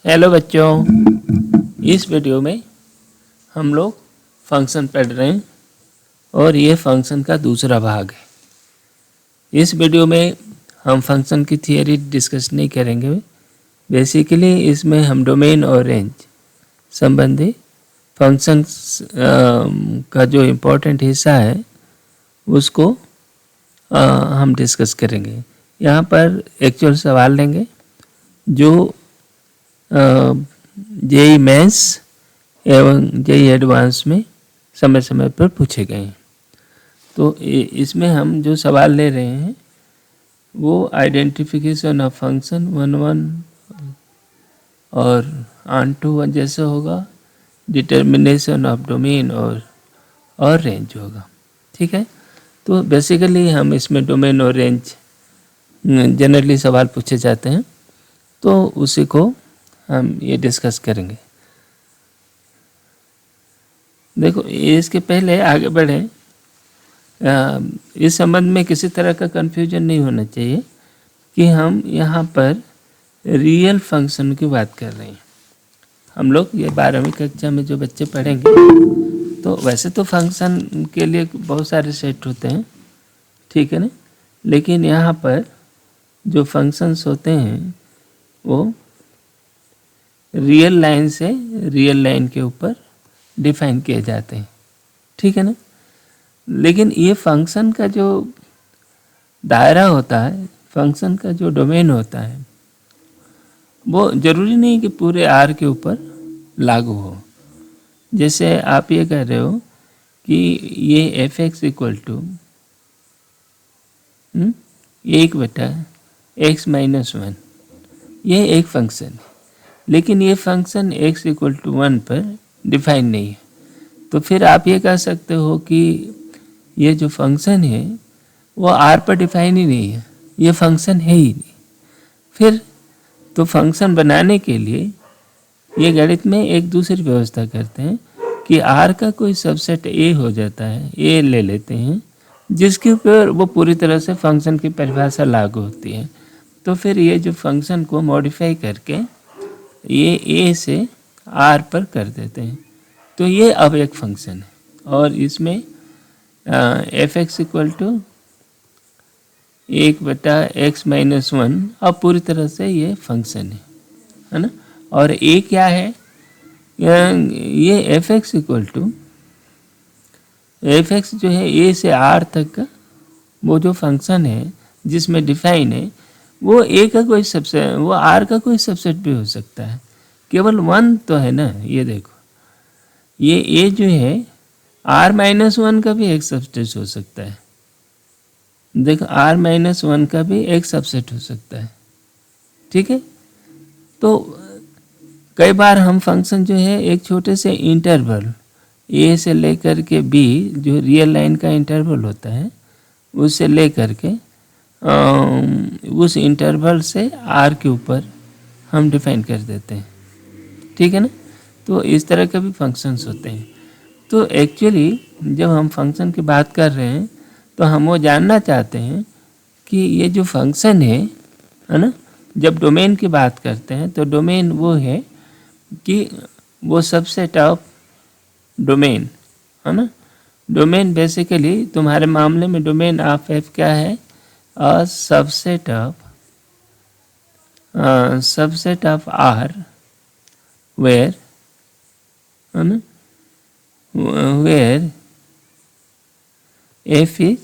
Hello बच्चों, इस video में हम लोग फंक्शन पढ़ रहे हैं और ये फंक्शन का दूसरा भाग है। इस वीडियो में हम फंक्शन की थियरी डिस्कस नहीं करेंगे। बेसिकली इसमें हम डोमेन और रेंज संबंधी फंक्शन का जो इम्पोर्टेंट हिस्सा है उसको हम डिस्कस करेंगे। यहाँ पर एक्चुअल सवाल लेंगे जो जेई मेंस एवं जेई एडवांस में समय समय पर पूछे गए हैं। तो इसमें हम जो सवाल ले रहे हैं वो आइडेंटिफिकेशन ऑफ फंक्शन 1 और ऑन टू 1 जैसे होगा, डिटर्मिनेशन ऑफ डोमेन और रेंज होगा। ठीक है, तो बेसिकली हम इसमें डोमेन और रेंज जनरली सवाल पूछे जाते हैं, तो उसी को हम ये डिस्कस करेंगे। देखो, इसके पहले आगे बढ़े, इस संबंध में किसी तरह का कन्फ्यूजन नहीं होना चाहिए कि हम यहाँ पर रियल फंक्शन की बात कर रहे हैं। हम लोग ये 12वीं कक्षा में जो बच्चे पढ़ेंगे, तो वैसे तो फंक्शन के लिए बहुत सारे सेट होते हैं, ठीक है ना, लेकिन यहाँ पर जो फंक्शंस होते हैं वो रियल लाइन से रियल लाइन के ऊपर डिफाइन किए जाते हैं, ठीक है ना। लेकिन ये फंक्शन का जो दायरा होता है, फंक्शन का जो डोमेन होता है, वो ज़रूरी नहीं कि पूरे आर के ऊपर लागू हो। जैसे आप ये कह रहे हो कि ये F X equal to 1/x-1, ये एक फंक्शन है, लेकिन ये फंक्शन x इक्वल टू 1 पर डिफाइन नहीं है। तो फिर आप ये कह सकते हो कि ये जो फंक्शन है वो r पर डिफाइन ही नहीं है, ये फंक्शन है ही नहीं। फिर तो फंक्शन बनाने के लिए ये गणित में एक दूसरी व्यवस्था करते हैं कि r का कोई सबसेट a हो जाता है, a ले लेते हैं, जिसके ऊपर वो पूरी तरह से फंक्शन की परिभाषा लागू होती है। तो फिर ये जो फंक्शन को मॉडिफाई करके ये a से r पर कर देते हैं, तो ये अब एक फंक्शन है और इसमें F X equal to 1/x-1 अब पूरी तरह से ये फंक्शन है ना। और a क्या है, ये F X equal to F X जो है a से r तक का वो जो फंक्शन है जिसमें डिफाइन है, वो a का कोई सबसेट, वो r का कोई सबसेट भी हो सकता है। केवल 1 तो है ना, ये देखो, ये a जो है r-1 का भी एक सबसेट हो सकता है। देखो, r-1 का भी एक सबसेट हो सकता है, ठीक है। तो कई बार हम फंक्शन जो है एक छोटे से इंटरवल a से लेकर के b, जो रियल लाइन का इंटरवल होता है, उससे लेकर के उस इंटरवल से r के ऊपर हम डिफाइन कर देते हैं, ठीक है ना। तो इस तरह के भी फंक्शंस होते हैं। तो एक्चुअली जब हम फंक्शन की बात कर रहे हैं तो हम वो जानना चाहते हैं कि ये जो फंक्शन है ना, जब डोमेन की बात करते हैं तो डोमेन वो है कि वो सबसेट ऑफ डोमेन है ना। डोमेन बेसिकली तुम्हारे मामले में डोमेन ऑफ एफ क्या है, a subset of R where है ना, वेयर एफ इज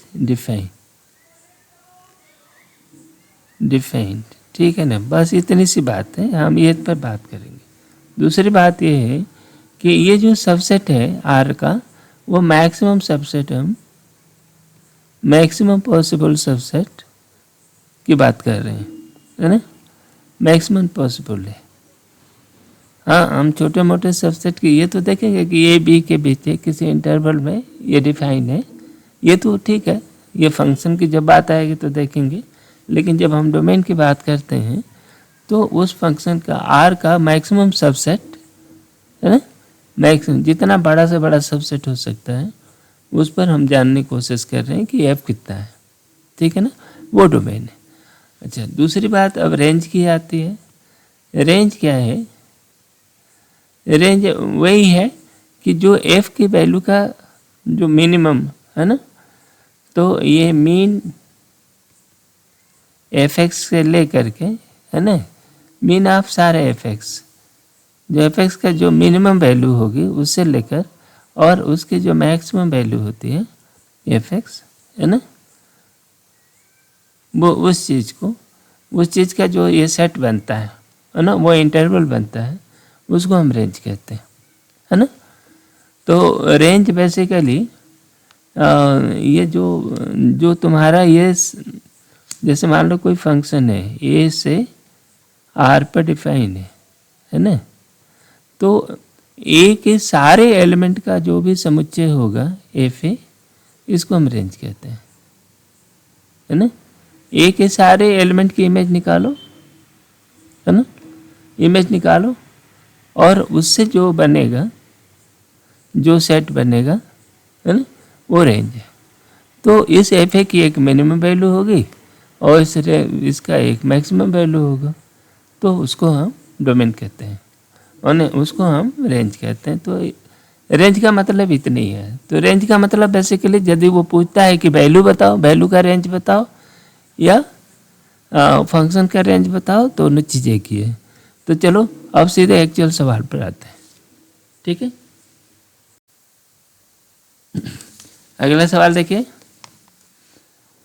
डिफाइंड, ठीक है ना। बस इतनी सी बात है, हम ये पर बात करेंगे। दूसरी बात ये है कि ये जो सबसेट है आर का, वो मैक्सिमम सबसेट, हम मैक्सिमम पॉसिबल सबसेट की बात कर रहे हैं, है ना, मैक्सिमम पॉसिबल है। हाँ, हम छोटे मोटे सबसेट की ये तो देखेंगे कि ए बी के बीच किसी इंटरवल में ये डिफाइन है, ये तो ठीक है, ये फंक्शन की जब बात आएगी तो देखेंगे। लेकिन जब हम डोमेन की बात करते हैं तो उस फंक्शन का आर का मैक्सिमम सबसेट है ना, मैक्सिमम जितना बड़ा से बड़ा सबसेट हो सकता है उस पर हम जानने की कोशिश कर रहे हैं कि एफ कितना है, ठीक है ना, वो डोमेन है। अच्छा, दूसरी बात अब रेंज की आती है। रेंज क्या है रेंज वही है कि जो f की वैल्यू का जो मिनिमम है ना, तो ये मीन fx से ले करके है ना, मीन ऑफ सारे fx, जो fx का जो मिनिमम वैल्यू होगी उससे लेकर और उसकी जो मैक्सिमम वैल्यू होती है fx है ना, वो उस चीज़ का जो ये सेट बनता है ना, वो इंटरवल बनता है, उसको हम रेंज कहते हैं, है ना। तो रेंज बेसिकली ये जो तुम्हारा ये जैसे मान लो कोई फंक्शन है ए से आर पर डिफाइन है ना, तो ए के सारे एलिमेंट का जो भी समुच्चय होगा एफ ए, इसको हम रेंज कहते हैं, है ना। ए के सारे एलिमेंट की इमेज निकालो, है ना, इमेज निकालो और उससे जो बनेगा, जो सेट बनेगा, है ना, वो रेंज है। तो इस एफ ए की एक मिनिमम वैल्यू होगी और इसका एक मैक्सिमम वैल्यू होगा, तो उसको हम डोमेन कहते हैं और उसको हम रेंज कहते हैं। तो रेंज का मतलब इतना ही है। तो रेंज का मतलब बेसिकली यदि वो पूछता है कि वैल्यू बताओ, वैल्यू का रेंज बताओ या फंक्शन का रेंज बताओ, दोनों चीज़ें की है। तो चलो अब सीधे एक्चुअल सवाल पर आते हैं, ठीक है। अगला सवाल देखिए,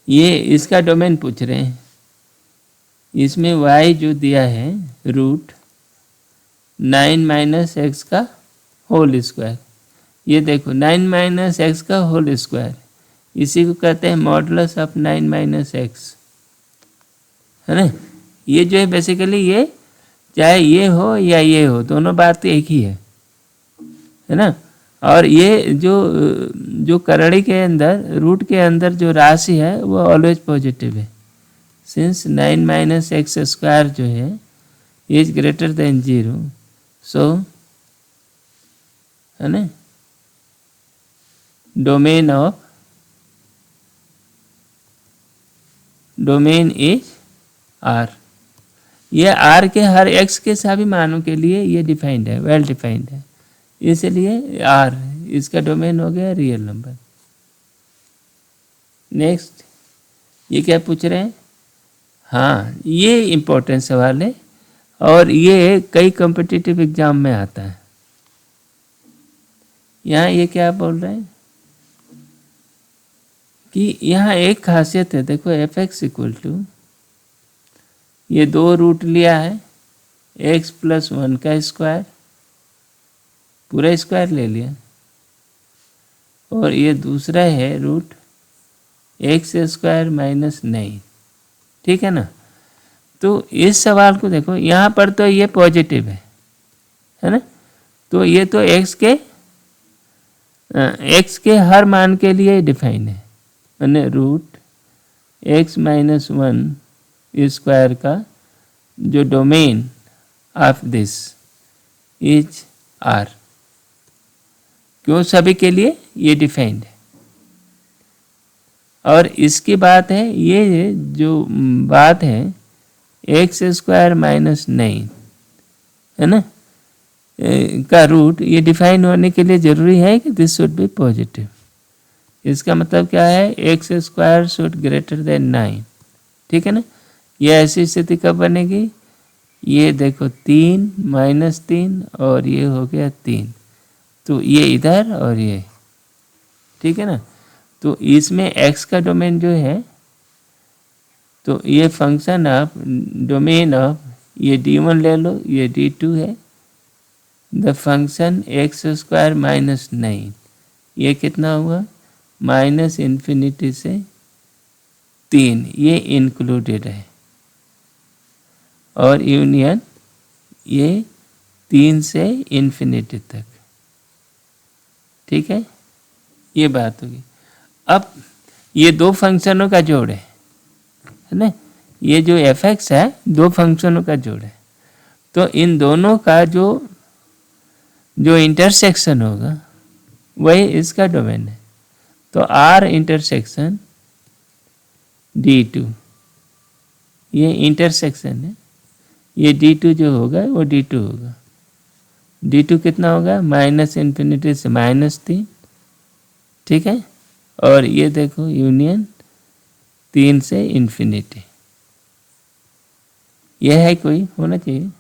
ये इसका डोमेन पूछ रहे हैं। इसमें y जो दिया है रूट 9 माइनस एक्स का होल स्क्वायर, ये देखो 9 माइनस एक्स का होल स्क्वायर, इसी को कहते हैं मॉडुलस ऑफ 9 माइनस एक्स, है ना। ये जो है बेसिकली ये चाहे ये हो या ये हो, दोनों बात एक ही है ना। और ये जो करड़ी के अंदर, रूट के अंदर जो राशि है वो ऑलवेज पॉजिटिव है, सिंस 9 माइनस एक्स स्क्वायर जो है इज ग्रेटर देन 0, सो है ना डोमेन इज आर। ये आर के हर एक्स के सभी मानों के लिए ये डिफाइंड है, वेल डिफाइंड है, इसलिए आर इसका डोमेन हो गया रियल नंबर। नेक्स्ट, ये क्या पूछ रहे हैं? हाँ, ये इम्पोर्टेंट सवाल है और ये कई कॉम्पिटिटिव एग्जाम में आता है। यहाँ ये क्या बोल रहे हैं कि यहाँ एक खासियत है, देखो एफ एक्स इक्वल टू, ये 2 रूट लिया है x प्लस 1 का स्क्वायर, पूरा स्क्वायर ले लिया, और ये दूसरा है रूट एक्स स्क्वायर माइनस 9, ठीक है ना। तो इस सवाल को देखो, यहाँ पर तो ये पॉजिटिव है ना, तो ये तो x के हर मान के लिए डिफाइन है, मैंने रूट एक्स माइनस 1 स्क्वायर का जो domain of this is R, क्यों सभी के लिए ये डिफाइंड है। और इसकी बात है, ये जो बात है एक्स स्क्वायर माइनस 9 है ना का रूट, ये डिफाइन होने के लिए जरूरी है कि दिस शुड बी पॉजिटिव। इसका मतलब क्या है, x square should greater than 9, ठीक है ना। ये ऐसी स्थिति कब बनेगी, ये देखो 3 माइनस 3 और ये हो गया 3, तो ये इधर और ये, ठीक है ना। तो इसमें x का डोमेन जो है, तो ये फंक्शन ऑफ डोमेन ऑफ, ये d1 ले लो, ये d2 है, the function x square minus 9, ये कितना हुआ माइनस इन्फिनिटी से 3, ये इंक्लूडेड है, और यूनियन ये 3 से इन्फिनिटी तक, ठीक है, ये बात होगी। अब ये 2 फंक्शनों का जोड़ है ना, ये जो एफ एक्स है 2 फंक्शनों का जोड़ है, तो इन दोनों का जो इंटरसेक्शन होगा वही इसका डोमेन है। तो आर इंटरसेक्शन D2, ये इंटरसेक्शन है, ये D2 जो होगा वो D2 होगा, d2 कितना होगा, माइनस इन्फिनिटी से -3, ठीक है। और ये देखो यूनियन 3 से इन्फिनिटी, यह है, कोई होना चाहिए,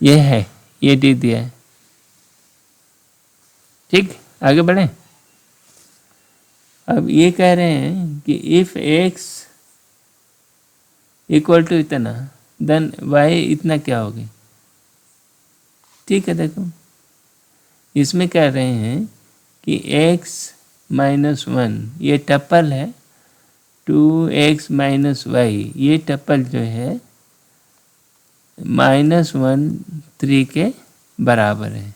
यह है, ये डी दिया है, ठीक। आगे बढ़े। अब ये कह रहे हैं कि इफ x इक्वल टू इतना देन y इतना क्या होगी, ठीक है। देखो इसमें कह रहे हैं कि x माइनस 1 ये टपल है, 2x माइनस वाई ये टपल जो है -1 3 के बराबर है।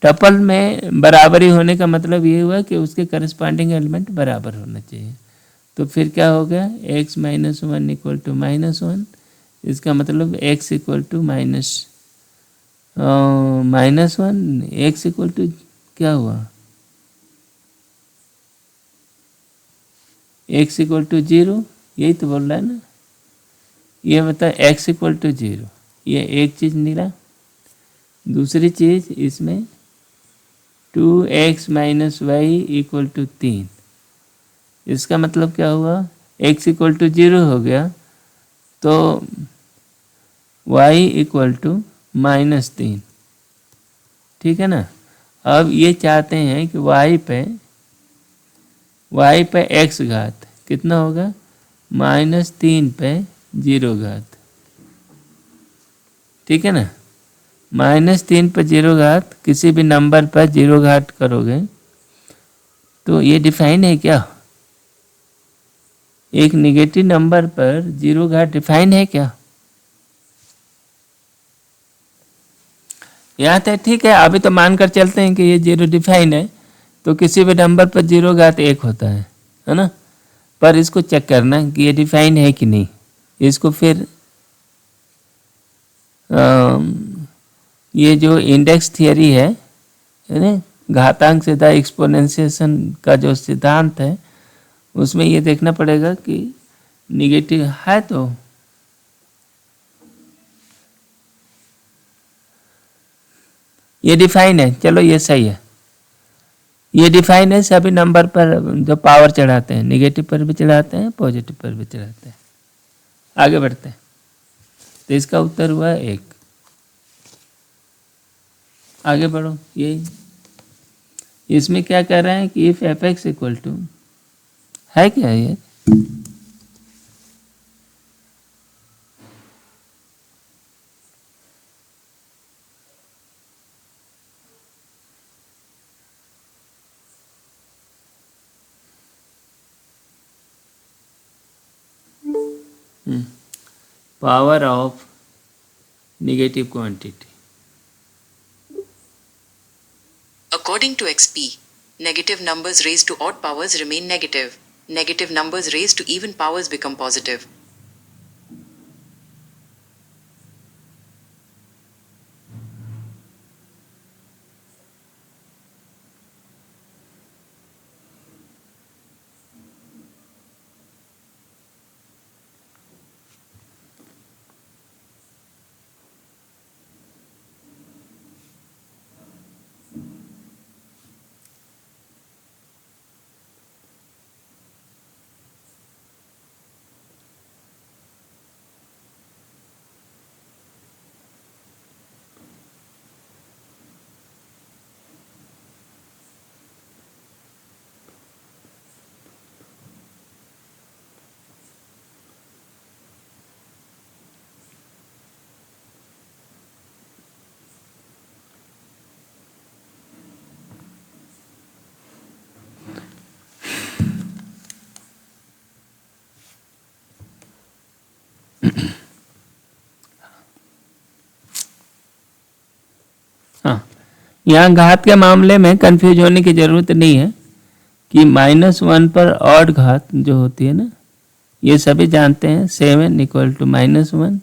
टपल में बराबरी होने का मतलब ये हुआ कि उसके करस्पॉन्डिंग एलिमेंट बराबर होना चाहिए। तो फिर क्या हो गया, x माइनस 1 इक्वल टू -1, इसका मतलब x equal to -1, x equal to क्या हुआ, x इक्वल टू 0, यही तो बोल रहा है ना। ये मतलब x इक्वल टू 0, ये एक चीज़ मिला। दूसरी चीज़ इसमें 2x minus Y equal to 3, इसका मतलब क्या हुआ, x इक्वल टू 0 हो गया तो y इक्वल टू -3, ठीक है ना। अब ये चाहते हैं कि y पे x घात कितना होगा, -3 पे 0 घात, ठीक है ना। -3 पे 0 घात, किसी भी नंबर पर 0 घात करोगे तो ये डिफाइन है क्या, एक निगेटिव नंबर पर 0 घात डिफाइन है क्या, यहाँ तक ठीक है। अभी तो मानकर चलते हैं कि ये 0 डिफाइन है, तो किसी भी नंबर पर 0 घात 1 होता है ना। पर इसको चेक करना कि ये डिफाइन है कि नहीं, इसको फिर ये जो इंडेक्स थियरी है ना, घातांक सीधा एक्सपोनेंशिएशन का जो सिद्धांत है, उसमें ये देखना पड़ेगा कि निगेटिव है तो ये डिफाइन है, चलो ये सही है, ये डिफाइन है सभी नंबर पर जो पावर चढ़ाते हैं, निगेटिव पर भी चढ़ाते हैं, पॉजिटिव पर भी चढ़ाते हैं। आगे बढ़ते हैं, तो इसका उत्तर हुआ 1। आगे बढ़ो, यही इसमें क्या कह रहे हैं कि if F X equal to है क्या ये, power of negative quantity. According to XP, negative numbers raised to odd powers remain negative. Negative numbers raised to even powers become positive. हाँ, यहाँ घात के मामले में कंफ्यूज होने की ज़रूरत नहीं है कि -1 पर ऑड घात जो होती है ना, ये सभी जानते हैं 7 इक्वल टू -1,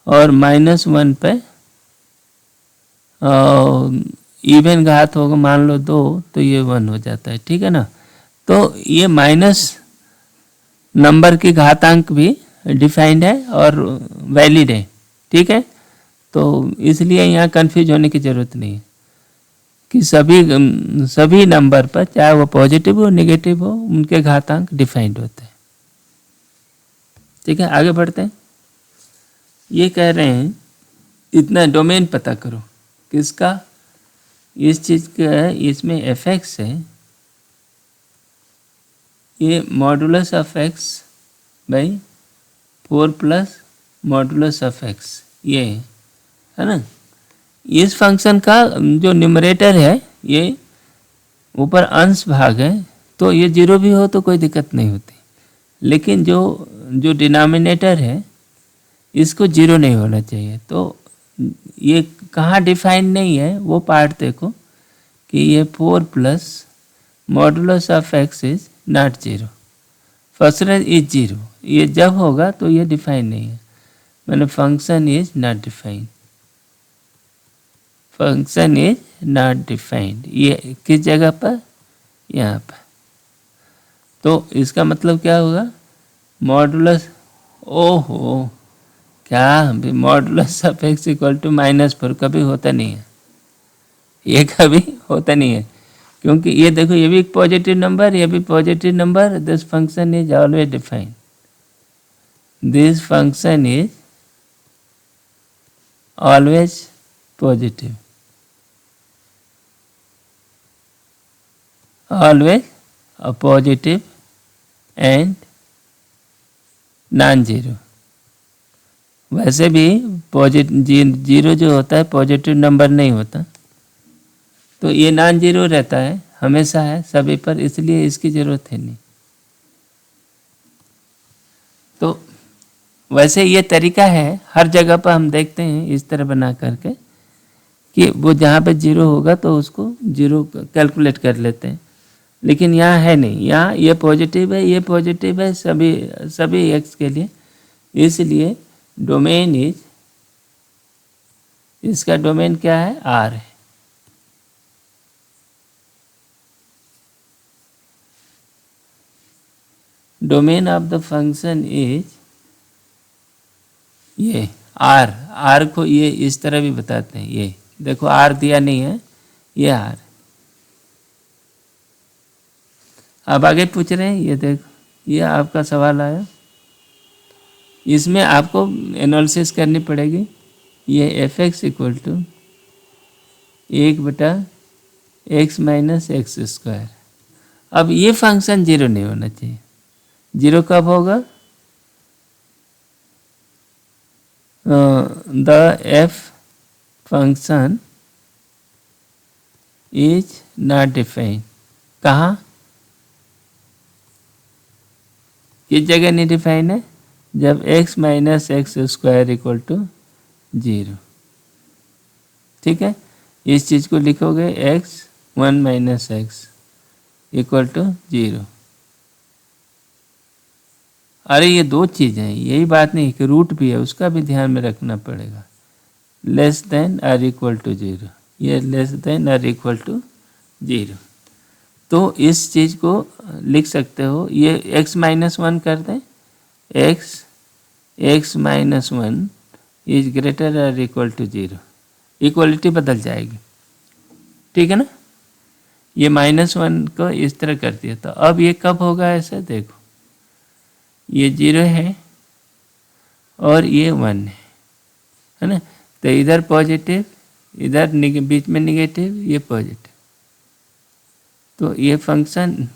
और -1 पे इवन घात होगा मान लो 2, तो ये 1 हो जाता है, ठीक है ना। तो ये माइनस नंबर की घातांक भी डिफाइंड है और वैलिड है, ठीक है। तो इसलिए यहाँ कंफ्यूज होने की ज़रूरत नहीं है कि सभी नंबर पर, चाहे वो पॉजिटिव हो नेगेटिव हो, उनके घातांक डिफाइंड होते हैं। ठीक है, आगे बढ़ते हैं। ये कह रहे हैं इतना डोमेन पता करो किसका, इस चीज़ का, इसमें एफ एक्स है, ये modulus of x by 4 plus modulus of x, ये है ना। इस फंक्शन का जो न्यूमरेटर है ये ऊपर अंश भाग है, तो ये जीरो भी हो तो कोई दिक्कत नहीं होती, लेकिन जो डिनोमिनेटर है इसको जीरो नहीं होना चाहिए। तो ये कहाँ डिफाइन नहीं है वो पार्ट देखो कि ये 4 plus modulus of x is not zero, first is zero, ये जब होगा तो ये डिफाइन नहीं है, मैंने function is not defined, function is not defined. ये किस जगह पर, यहाँ पर। तो इसका मतलब क्या होगा, मॉडुलस, ओहो क्या modulus of X equal to -4 कभी होता नहीं है, ये कभी होता नहीं है, क्योंकि ये देखो ये भी एक पॉजिटिव नंबर, ये भी positive number, this function is always defined, this function is always positive, always a positive and non zero. वैसे भी जीरो जो होता है पॉजिटिव नंबर नहीं होता, तो ये नॉन जीरो रहता है, हमेशा है सभी पर, इसलिए इसकी ज़रूरत है नहीं। तो वैसे ये तरीका है, हर जगह पर हम देखते हैं इस तरह बना करके कि वो जहाँ पे जीरो होगा तो उसको जीरो कैलकुलेट कर लेते हैं, लेकिन यहाँ है नहीं, यहाँ ये पॉजिटिव है, ये पॉजिटिव है सभी एक्स के लिए, इसलिए डोमेन इज, इसका डोमेन क्या है, आर है। Domain of the function is ये आर को ये इस तरह भी बताते हैं, ये देखो आर दिया नहीं है, ये आर। अब आगे पूछ रहे हैं, ये देखो ये आपका सवाल आया, इसमें आपको एनालिसिस करनी पड़ेगी। ये F X equal to 1/x minus x square. अब ये फंक्शन जीरो नहीं होना चाहिए, जीरो कब होगा, the F function is not defined. कहाँ, किस जगह नहीं डिफाइन है, जब x minus x square equal to 0। ठीक है, इस चीज़ को लिखोगे x 1 minus X equal to 0। अरे ये दो चीज़ें हैं, यही बात नहीं कि रूट भी है, उसका भी ध्यान में रखना पड़ेगा। लेस देन और इक्वल टू 0, ये लेस देन और इक्वल टू 0। तो इस चीज़ को लिख सकते हो, ये x माइनस 1 कर दें, x माइनस 1 इज ग्रेटर और इक्वल टू 0, इक्वलिटी बदल जाएगी। ठीक है ना, ये -1 को इस तरह कर दिया, तो अब ये कब होगा ऐसा देखो, ये 0 है और ये 1 है ना, तो इधर पॉजिटिव, इधर बीच में निगेटिव, ये पॉजिटिव, तो ये फंक्शन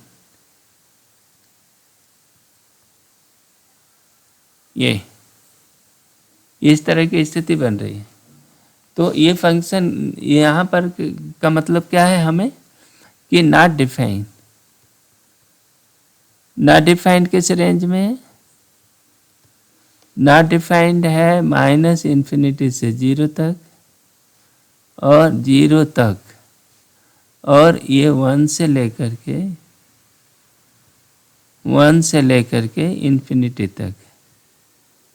ये इस तरह की स्थिति बन रही है। तो ये फंक्शन यहाँ पर का मतलब क्या है हमें, कि नॉट डिफाइंड, नॉट डिफाइंड किस रेंज में है, नॉट डिफाइंड है -∞ से 0 तक और 0 तक, और ये 1 से लेकर के इन्फिनिटी तक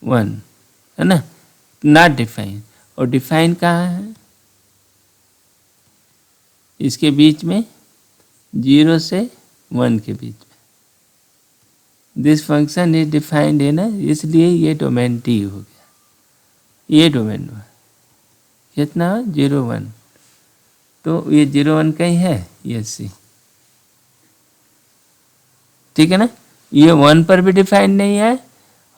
1 है ना, नॉट डिफाइन। और डिफाइन कहाँ है, इसके बीच में 0 से 1 के बीच में, दिस फंक्शन इज डिफाइंड है ना, इसलिए ये डोमेन डी हो गया, ये डोमेन हुआ। कितना 0 1, तो ये 0 1 कहीं है, ये सी, ठीक है ना। ये 1 पर भी डिफाइन नहीं है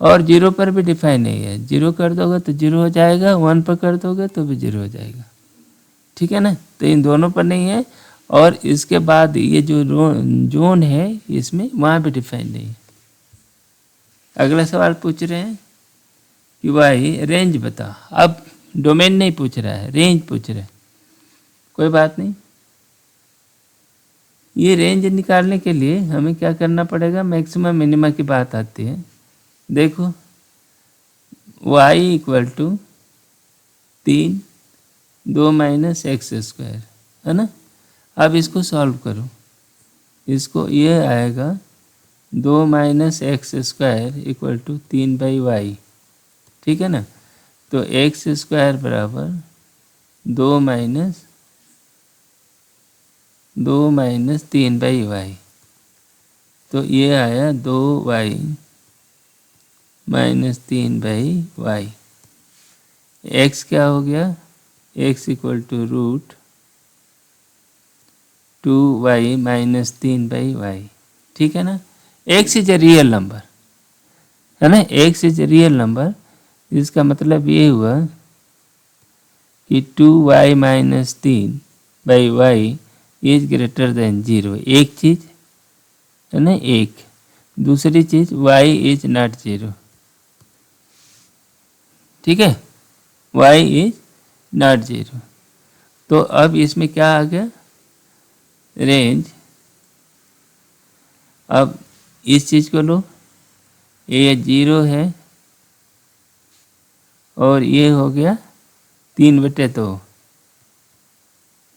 और 0 पर भी डिफाइन नहीं है। 0 कर दोगे तो 0 हो जाएगा, 1 पर कर दोगे तो भी 0 हो जाएगा, ठीक है ना। तो इन दोनों पर नहीं है। और इसके बाद ये जो जोन है इसमें, वहाँ भी डिफाइन नहीं है। अगला सवाल पूछ रहे हैं कि भाई रेंज बता। अब डोमेन नहीं पूछ रहा है, रेंज पूछ रहा है। कोई बात नहीं, ये रेंज निकालने के लिए हमें क्या करना पड़ेगा, मैक्सिमम मिनिमा की बात आती है। देखो y equal to 3 2 minus x square, है ना। अब इसको सॉल्व करो, इसको ये आएगा 2 minus x square equal to 3/y, ठीक है ना। तो एक्स स्क्वायर बराबर 2 माइनस 3/y, तो ये आया 2y माइनस 3/y। x क्या हो गया, x equal to root 2y minus 3/y, ठीक है ना। x is a real number, है ना, x is a real number. इसका मतलब ये हुआ कि 2y minus 3/y is greater than 0। एक चीज़ है ना, एक। दूसरी चीज़ y इज नॉट 0, ठीक है, y इज नॉट 0। तो अब इसमें क्या आ गया, रेंज। अब इस चीज़ को लो, ये 0 है और ये हो गया 3/2,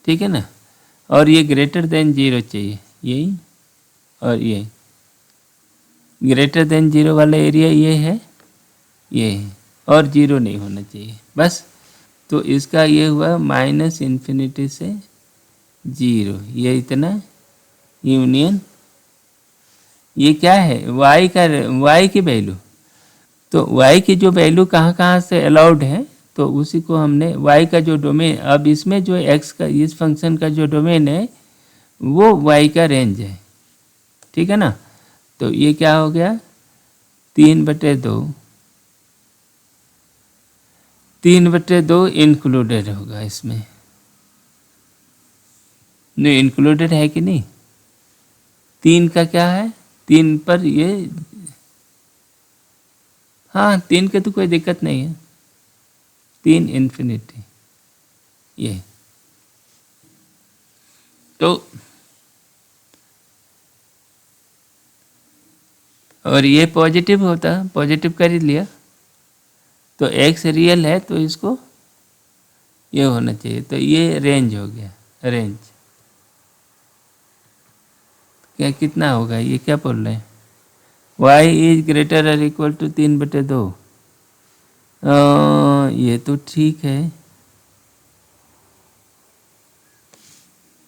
ठीक है ना। और ये ग्रेटर देन 0 चाहिए, यही, और ये ग्रेटर देन 0 वाला एरिया ये है, ये है, और 0 नहीं होना चाहिए बस। तो इसका ये हुआ माइनस इन्फिनिटी से 0, ये इतना यूनियन। ये क्या है, y की वैल्यू। तो y की जो वैल्यू कहाँ कहाँ से अलाउड है, तो उसी को हमने y का जो डोमेन, अब इसमें जो x का, इस फंक्शन का जो डोमेन है वो y का रेंज है, ठीक है ना। तो ये क्या हो गया, 3/2 इंक्लूडेड होगा इसमें। नहीं इंक्लूडेड है कि नहीं, 3 का क्या है, 3 पर ये, हाँ 3 के तो कोई दिक्कत नहीं है, 3 इन्फिनिटी ये। तो और ये पॉजिटिव होता, पॉजिटिव कर ही लिया, तो x रियल है तो इसको ये होना चाहिए। तो ये रेंज हो गया, रेंज क्या कितना होगा, ये क्या बोल रहे हैं, y इज ग्रेटर और इक्वल टू 3/2। ये तो ठीक है,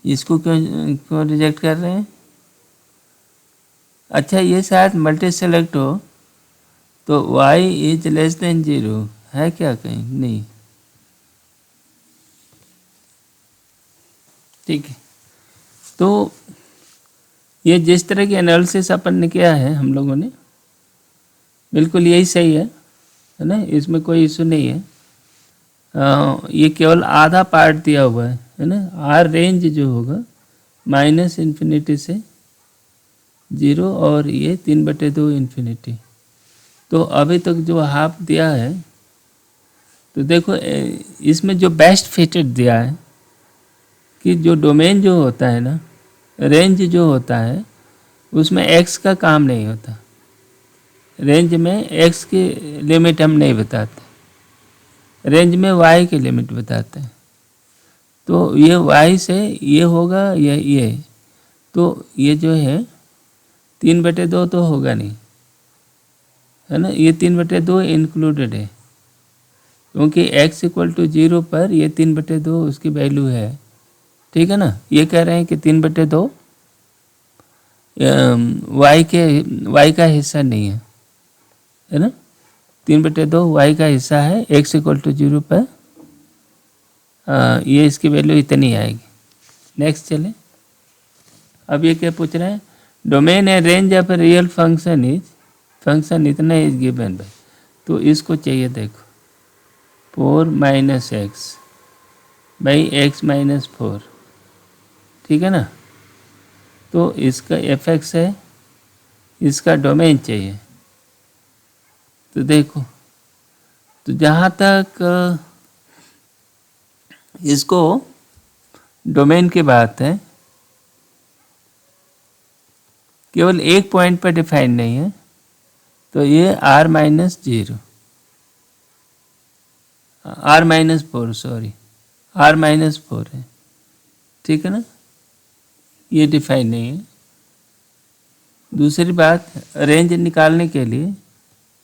इसको क्यों रिजेक्ट कर रहे हैं। अच्छा ये शायद मल्टी सेलेक्ट हो, तो y इज लेस देन 0 है क्या कहीं, नहीं, ठीक है। तो ये जिस तरह की एनालिसिस अपन ने किया है हम लोगों ने, बिल्कुल यही सही है ना, इसमें कोई इशू नहीं है। ये केवल आधा पार्ट दिया हुआ है ना। आर रेंज जो होगा माइनस इन्फिनिटी से 0 और ये 3/2 इन्फिनिटी। तो अभी तक जो हाफ दिया है, तो देखो इसमें जो बेस्ट फिटेड दिया है कि जो डोमेन जो होता है ना, रेंज जो होता है उसमें x का काम नहीं होता। रेंज में x की लिमिट हम नहीं बताते, रेंज में y की लिमिट बताते हैं। तो ये y से ये होगा, ये तो ये जो है 3/2 तो होगा नहीं, है ना। ये 3/2 इंक्लूडेड है, क्योंकि x इक्वल टू 0 पर ये 3/2 उसकी वैल्यू है, ठीक है ना। ये कह रहे हैं कि 3/2 y का हिस्सा नहीं है ना। 3/2 y का हिस्सा है x इक्वल टू 0 पर, ये इसकी वैल्यू इतनी आएगी। नेक्स्ट चले। अब ये क्या पूछ रहा है, डोमेन है रेंज ऑफ रियल फंक्शन इतना इज गिवन बाय, तो इसको चाहिए देखो 4 - x बाई x - 4, ठीक है ना। तो इसका fx है, इसका डोमेन चाहिए। तो देखो, तो जहाँ तक इसको डोमेन की बात है, केवल एक पॉइंट पर डिफाइन नहीं है, तो ये r - 0 r - 4 सॉरी r - 4 है, ठीक है ना, ये डिफाइन नहीं है। दूसरी बात, रेंज निकालने के लिए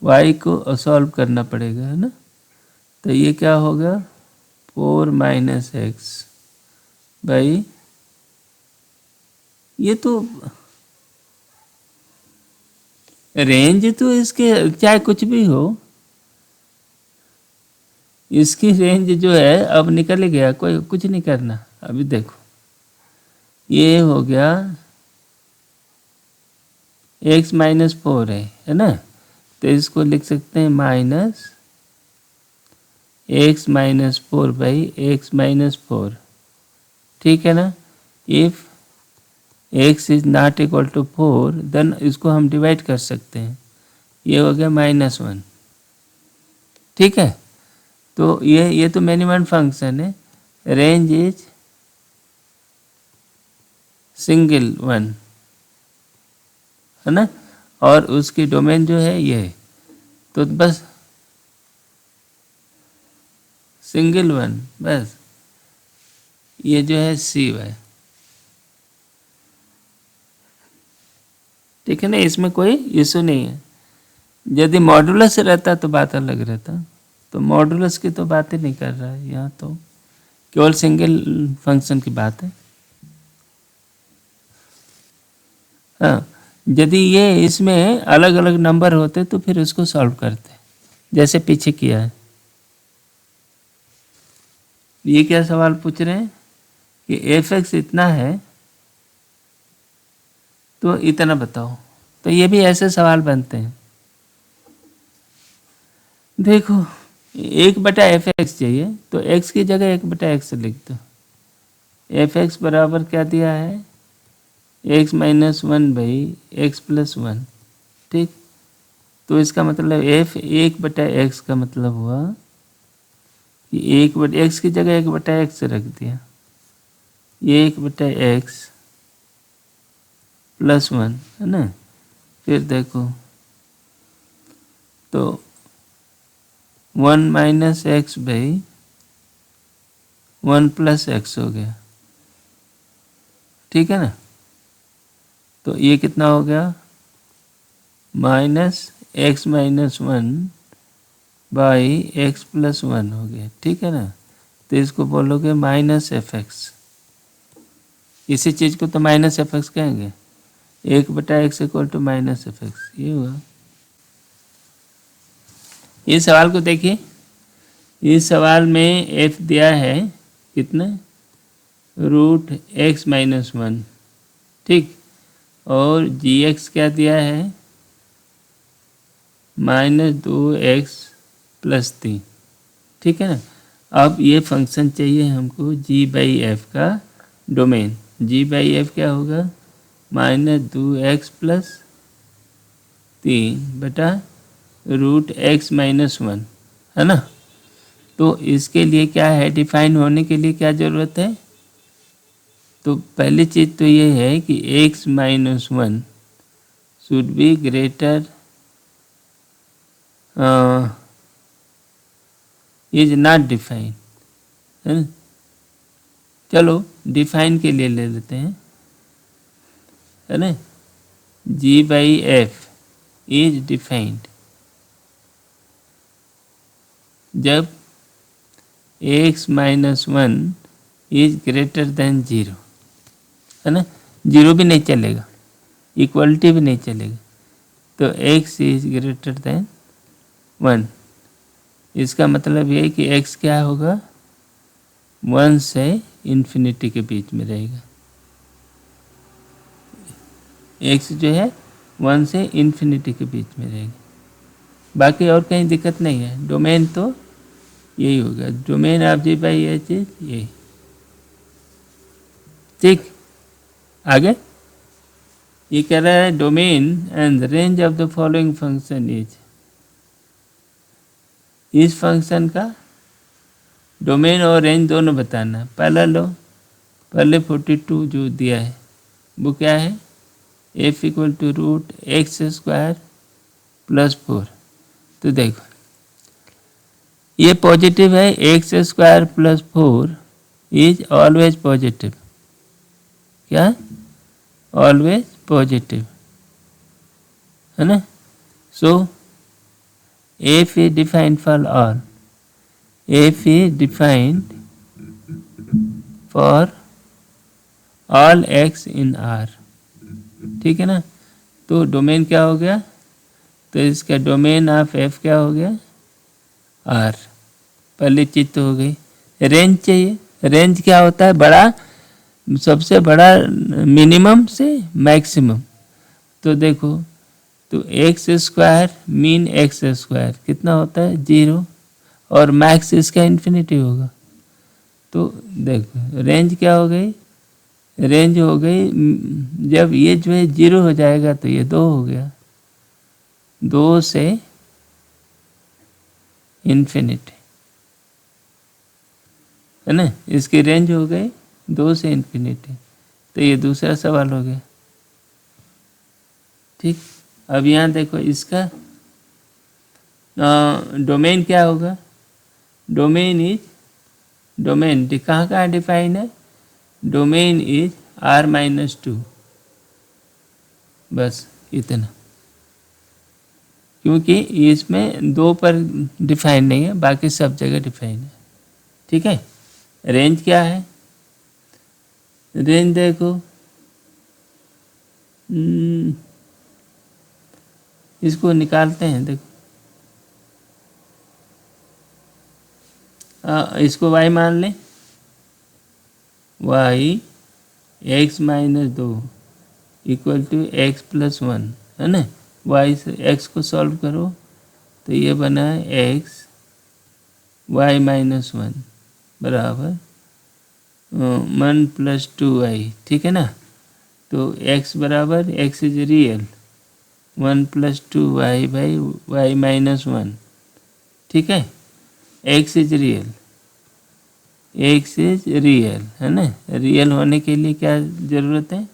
y को सॉल्व करना पड़ेगा, है ना। तो ये क्या होगा 4 - x बाई, ये तो रेंज तो इसके चाहे कुछ भी हो, इसकी रेंज जो है अब निकल गया, कोई कुछ नहीं करना। अभी देखो ये हो गया x - 4 है ना, तो इसको लिख सकते हैं -x - 4 बाई x - 4, ठीक है ना। If x is not equal to 4, then इसको हम डिवाइड कर सकते हैं, ये हो गया -1, ठीक है। तो ये तो मिनिमम फंक्शन है, रेंज इज सिंगल वन, है ना, और उसकी डोमेन जो है ये है, तो बस सिंगल वन, बस ये जो है सी है, ठीक है ना, इसमें कोई इशू नहीं है। यदि मॉडुलस रहता तो बात अलग रहता, तो मॉडुलस की तो बात ही नहीं कर रहा है यहाँ, तो केवल सिंगल फंक्शन की बात है। हाँ, यदि ये इसमें अलग अलग नंबर होते तो फिर उसको सॉल्व करते, जैसे पीछे किया है। ये क्या सवाल पूछ रहे हैं कि f(x) इतना है तो इतना बताओ, तो ये भी ऐसे सवाल बनते हैं। देखो 1/f(x) चाहिए, तो x की जगह 1/x लिख दो। f(x) बराबर क्या दिया है, x - 1 बाई x + 1, ठीक। तो इसका मतलब f 1/x का मतलब हुआ कि 1/x की जगह 1/x रख दिया, ये 1/x + 1, है ना। फिर देखो तो 1 - x बाई 1 + x हो गया, ठीक है ना। तो ये कितना हो गया -x - 1 बाई x + 1 हो गया, ठीक है ना। तो इसको बोलोगे -f(x), इसी चीज़ को तो -f(x) कहेंगे, 1/x = -f(x), ये हुआ। इस सवाल को देखिए, इस सवाल में f दिया है कितना, √x - 1, ठीक, और gx क्या दिया है -2x + 3, ठीक है ना। अब ये फंक्शन चाहिए हमको g/f का डोमेन, g/f क्या होगा -2x + 3 बटा √x - 1, है ना। तो इसके लिए क्या है, डिफाइन होने के लिए क्या ज़रूरत है, तो पहली चीज़ तो ये है कि x - 1 should be greater is not define, है ना। चलो डिफाइन के लिए ले लेते हैं, है ना। g/f इज डिफाइंड जब x - 1 इज ग्रेटर देन 0, है ना। 0 भी नहीं चलेगा, इक्वलिटी भी नहीं चलेगा, तो x इज ग्रेटर देन 1, इसका मतलब ये कि x क्या होगा 1 से इन्फिनिटी के बीच में रहेगा। x जो है 1 से इन्फिनिटी के बीच में रहेगा। बाकी और कहीं दिक्कत नहीं है। डोमेन तो यही होगा, domain of g by h is यही। ठीक, आगे ये कह रहा है domain and range of the following function is, इस फंक्शन का डोमेन और रेंज दोनों बताना। पहला लो, पहले 42 जो दिया है वो क्या है, f equal to root x square plus 4। तो देखो ये पॉजिटिव है, x square plus 4 is always positive. क्या, ऑलवेज पॉजिटिव है ना। सो f is defined for all, f is defined for all x in R। ठीक है ना। तो डोमेन क्या हो गया, तो इसका डोमेन ऑफ f क्या हो गया, R। पहली चीज तो हो गई। रेंज चाहिए, रेंज क्या होता है, बड़ा, सबसे बड़ा मिनिमम से मैक्सिमम। तो देखो, तो x square mean x square कितना होता है 0, और मैक्स इसका इन्फिनिटी होगा। तो देखो रेंज क्या हो गई, रेंज हो गई, जब ये जो है 0 हो जाएगा तो ये 2 हो गया, 2 से इन्फिनिटी है ना। इसकी रेंज हो गई 2 से इन्फिनिटी। तो ये दूसरा सवाल हो गया। ठीक, अब यहाँ देखो इसका डोमेन क्या होगा, डोमेन इज, डोमेन कहाँ कहाँ डिफाइन है, डोमेन इज R-2। बस इतना, क्योंकि इसमें 2 पर डिफाइन नहीं है, बाकी सब जगह डिफाइन है। ठीक है। रेंज क्या है, रेंज देखो इसको निकालते हैं। देखो इसको y मान लें, y x minus 2 equal to x plus 1 है ना। y से x को सॉल्व करो तो ये बना है x y माइनस 1 बराबर 1 प्लस 2y। ठीक है ना। तो x बराबर, x is real 1 plus 2y by y minus 1। ठीक है, x is real, x is real है ना। रियल होने के लिए क्या जरूरत है,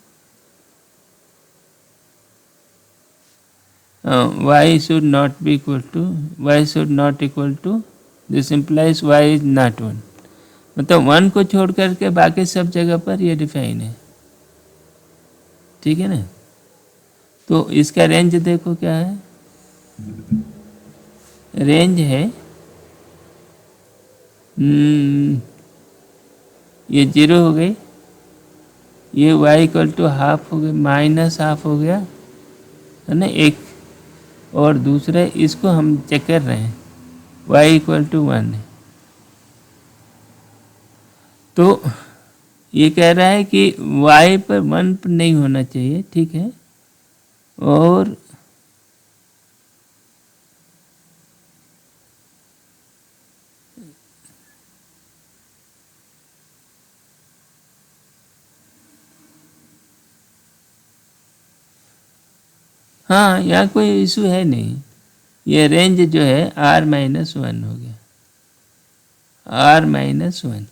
y should not be equal to, y should not equal to, this implies y is not 1। मतलब 1 को छोड़ करके बाकी सब जगह पर ये डिफाइन है। ठीक है ना। तो इसका रेंज देखो क्या है, रेंज है ये 0 हो गई, ये y इक्वल टू हाफ हो गया, माइनस हाफ हो गया है ना एक, और दूसरा इसको हम चेक कर रहे हैं y इक्वल टू 1 है। तो ये कह रहा है कि y पर 1 पर नहीं होना चाहिए। ठीक है, और हाँ, यहाँ कोई इशू है नहीं। ये रेंज जो है R-1 हो गया, R-1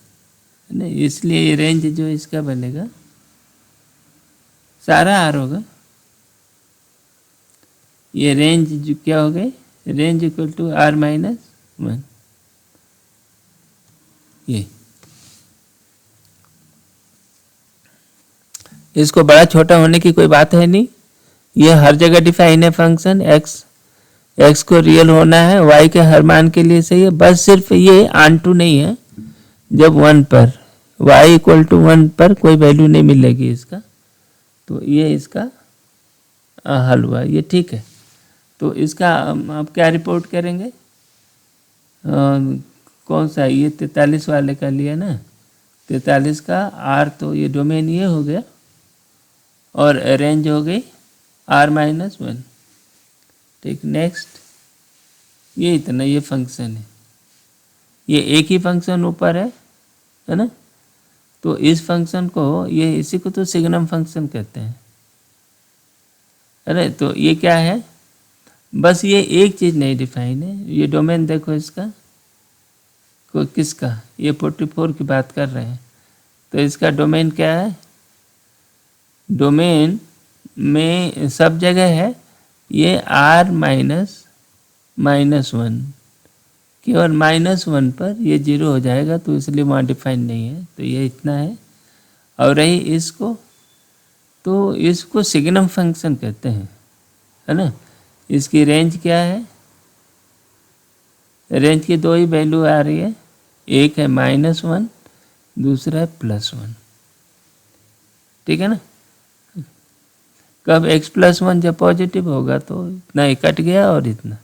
ना, इसलिए ये रेंज जो इसका बनेगा सारा R होगा। ये रेंज जो क्या हो गई, रेंज इक्वल टू R-1। ये इसको बड़ा छोटा होने की कोई बात है नहीं, ये हर जगह डिफाइन है फंक्शन। x को रियल होना है, y के हर मान के लिए सही है। बस सिर्फ ये ऑनटू नहीं है, जब 1 पर y इक्वल टू 1 पर कोई वैल्यू नहीं मिलेगी इसका, तो ये इसका हल हुआ, ये ठीक है। तो इसका आप क्या रिपोर्ट करेंगे, कौन सा, ये 43 वाले का लिया ना, 43 का आर, तो ये डोमेन ये हो गया और रेंज हो गई r-1। ठीक, नेक्स्ट ये इतना, ये फंक्शन है, ये एक ही फंक्शन ऊपर है ना। तो इस फंक्शन को, ये इसी को तो सिग्नम फंक्शन कहते हैं। अरे तो ये क्या है, बस ये एक चीज़ नहीं डिफाइन है। ये डोमेन देखो इसका, को किसका, ये 44 की बात कर रहे हैं, तो इसका डोमेन क्या है, डोमेन में सब जगह है ये r-1, केवल -1 पर ये 0 हो जाएगा, तो इसलिए वहाँ डिफाइन नहीं है। तो ये इतना है। और रही इसको, तो इसको सिग्नम फंक्शन कहते हैं, है ना। इसकी रेंज क्या है, रेंज की दो ही वैल्यू आ रही है, एक है -1, दूसरा है +1। ठीक है ना। कब x+1 जब पॉजिटिव होगा तो इतना ही कट गया और इतना,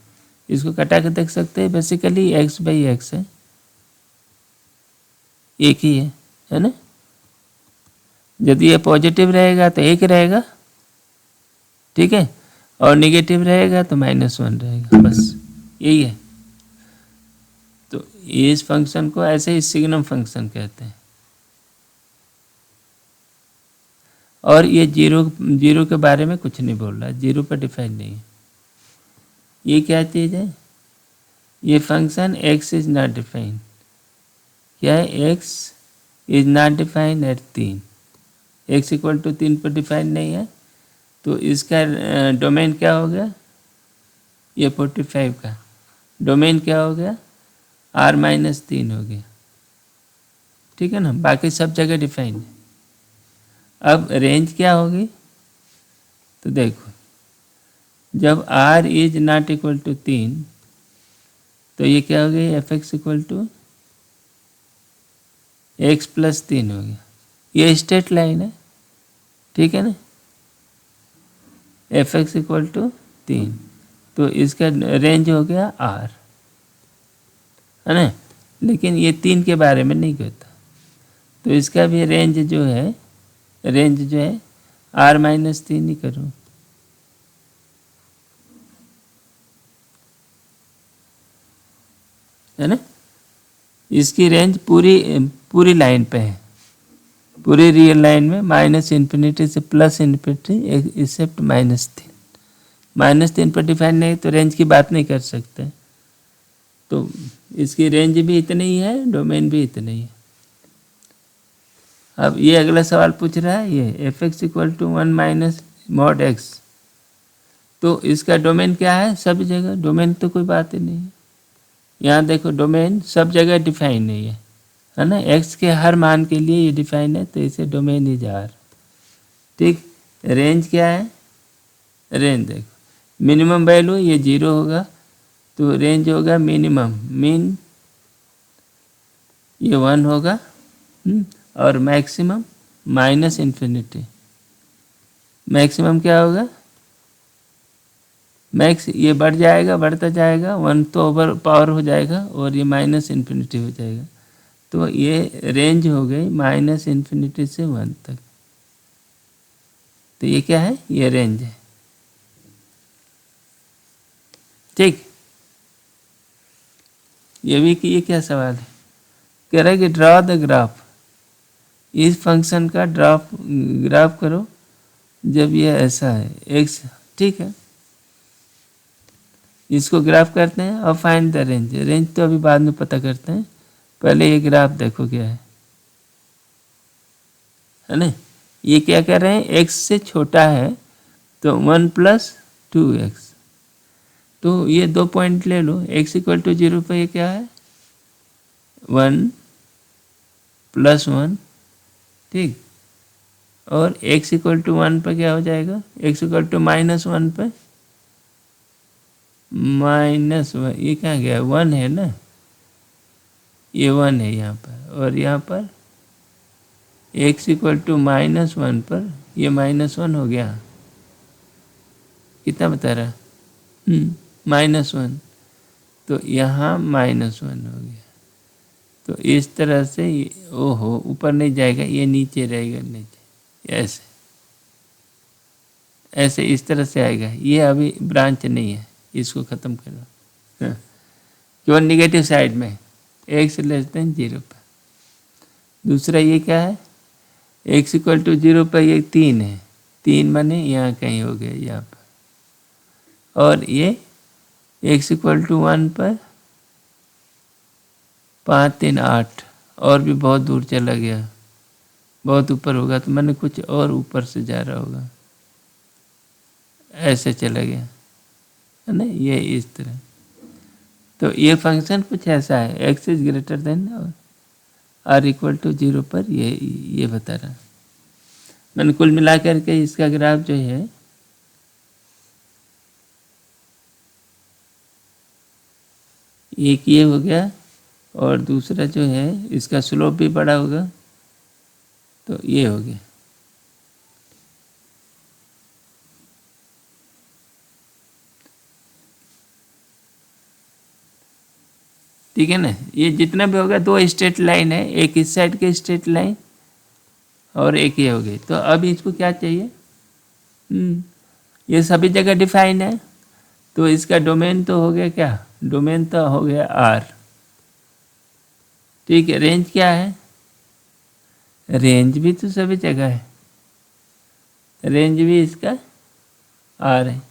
इसको कटा के देख सकते हैं। बेसिकली x/x है, एक ही है ना। यदि ये पॉजिटिव रहेगा तो 1 रहेगा, ठीक है, और नेगेटिव रहेगा तो -1 रहेगा, बस यही है। तो इस फंक्शन को ऐसे ही सिग्नम फंक्शन कहते हैं। और ये जीरो के बारे में कुछ नहीं बोल रहा, 0 पर डिफाइन नहीं है। ये क्या चीज़ है, ये function x is not defined, क्या है, x is not defined at 3, x = 3 पर डिफाइंड नहीं है। तो इसका डोमेन क्या हो गया, ये 45 का डोमेन क्या हो गया, r-3 हो गया। ठीक है ना, बाकी सब जगह डिफाइंड है। अब रेंज क्या होगी, तो देखो, जब r is not equal to 3, तो ये क्या हो गई, f(x) = x+3 हो गया। ये स्ट्रेट लाइन है, ठीक है ना, f(x) = 3, तो इसका रेंज हो गया r, है ना। लेकिन ये 3 के बारे में नहीं कहता, तो इसका भी रेंज जो है r-3 ही करो, है ना। इसकी रेंज पूरी लाइन पे है, पूरी रियल लाइन में -∞ से +∞ एक्सेप्ट -3 पर डिफाइन नहीं, तो रेंज की बात नहीं कर सकते। तो इसकी रेंज भी इतनी ही है, डोमेन भी इतनी ही है। अब ये अगला सवाल पूछ रहा है, ये f(x) = 1 - mod x, तो इसका डोमेन क्या है, सब जगह डोमेन तो कोई बात ही नहीं है। यहाँ देखो डोमेन सब जगह डिफाइन नहीं है ना, x के हर मान के लिए ये डिफाइन है, तो इसे डोमेन इज r। ठीक, रेंज क्या है, रेंज देखो, मिनिमम वैल्यू ये 0 होगा, तो रेंज होगा मीन ये 1 होगा, और मैक्सिमम -∞। मैक्सिमम क्या होगा, मैक्स ये बढ़ जाएगा, बढ़ता जाएगा, 1 तो ओवर पावर हो जाएगा और ये -∞ हो जाएगा, तो ये रेंज हो गई -∞ से 1 तक। तो ये क्या है, ये रेंज है। ठीक, ये भी कि ये क्या सवाल है, कह रहा है कि ड्रॉ द ग्राफ, इस फंक्शन का ग्राफ करो जब ये ऐसा है x। ठीक है, इसको ग्राफ करते हैं और फाइंड द रेंज। रेंज तो अभी बाद में पता करते हैं, पहले ये ग्राफ देखो क्या है ना। ये क्या कर रहे हैं, x से छोटा है तो 1 + 2x, तो ये 2 पॉइंट ले लो, x = 0 पर ये क्या है, 1 + 1, ठीक, और x = 1 पर क्या हो जाएगा, x = -1 पर -1, ये क्या गया, 1 है ना, ये 1 है यहाँ पर, और यहाँ पर x = -1 पर ये -1 हो गया, कितना बता रहा, -1, तो यहाँ -1 हो गया, तो इस तरह से ओहो ऊपर नहीं जाएगा, ये नीचे रहेगा, नीचे ऐसे ऐसे इस तरह से आएगा। ये अभी ब्रांच नहीं है, इसको ख़त्म कर दो। हाँ, केवल निगेटिव साइड में x लेस देन 0 पर। दूसरा ये क्या है, x इक्वल टू 0 पर ये 3 है, 3 माने यहाँ कहीं हो गया यहाँ पर। और ये x इक्वल टू 1 पर 5 3 8, और भी बहुत दूर चला गया, बहुत ऊपर होगा तो मैंने कुछ और ऊपर से जा रहा होगा, ऐसे चला गया है ना, ये इस तरह। तो ये फंक्शन कुछ ऐसा है, x is greater than or equal to 0 पर ये बता रहा। मैंने कुल मिला करके इसका ग्राफ जो है एक ये हो गया, और दूसरा जो है इसका स्लोप भी बड़ा होगा, तो ये हो गया। ठीक है ना, ये जितना भी होगा, दो स्ट्रेट लाइन है, एक इस साइड के स्ट्रेट लाइन और एक ये हो गई। तो अब इसको क्या चाहिए, ये सभी जगह डिफाइन है, तो इसका डोमेन तो हो गया क्या, डोमेन तो हो गया आर। ठीक है, रेंज क्या है, रेंज भी तो सभी जगह है, रेंज भी इसका आर है।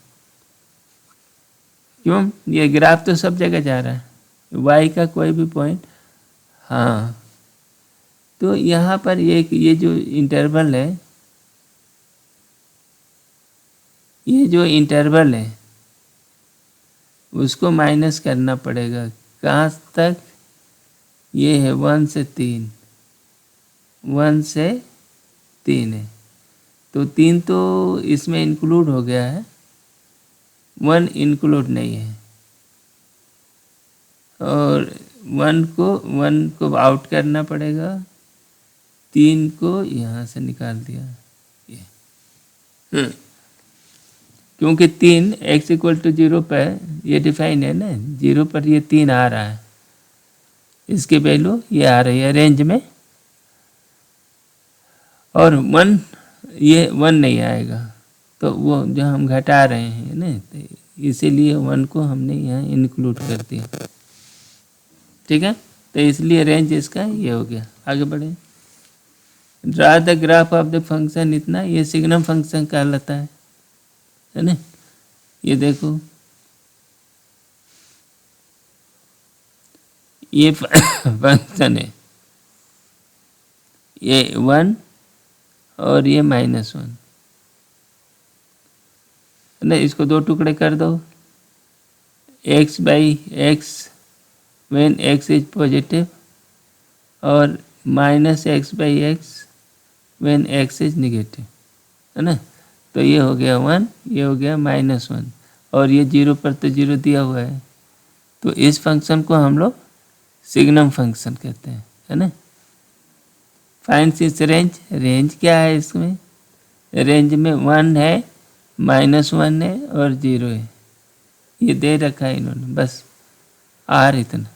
क्यों, ये ग्राफ तो सब जगह जा रहा है, y का कोई भी पॉइंट। हाँ, तो यहाँ पर ये जो इंटरवल है, ये जो इंटरवल है उसको माइनस करना पड़ेगा। कहाँ तक, ये है 1 से 3, 1 से 3 है, तो 3 तो इसमें इंक्लूड हो गया है, 1 इंक्लूड नहीं है, और 1 को आउट करना पड़ेगा, 3 को यहाँ से निकाल दिया ये। क्योंकि 3 x इक्वल टू 0 पर ये डिफाइन है ना, 0 पर ये 3 आ रहा है, इसकी वैल्यू ये आ रही है रेंज में, और 1 ये 1 नहीं आएगा, तो वो जो हम घटा रहे हैं ना, तो इसीलिए 1 को हमने यहाँ इंक्लूड कर दिया। ठीक है, तो इसलिए रेंज इसका ये हो गया। आगे बढ़े, draw the graph of the function, इतना ये सिग्नम फंक्शन कहलाता है ना। ये देखो, ये फंक्शन है, ये 1 और ये -1 है ना, इसको दो टुकड़े कर दो, x by x when x is positive और -x by x when x is negative, है ना। तो ये हो गया 1, ये हो गया -1, और ये 0 पर तो 0 दिया हुआ है, तो इस फंक्शन को हम लोग सिग्नम फंक्शन कहते हैं, है ना। फाइंड इट्स रेंज, रेंज क्या है इसमें, रेंज में 1 है, -1 है और 0 है, ये दे रखा है इन्होंने, बस आर इतना।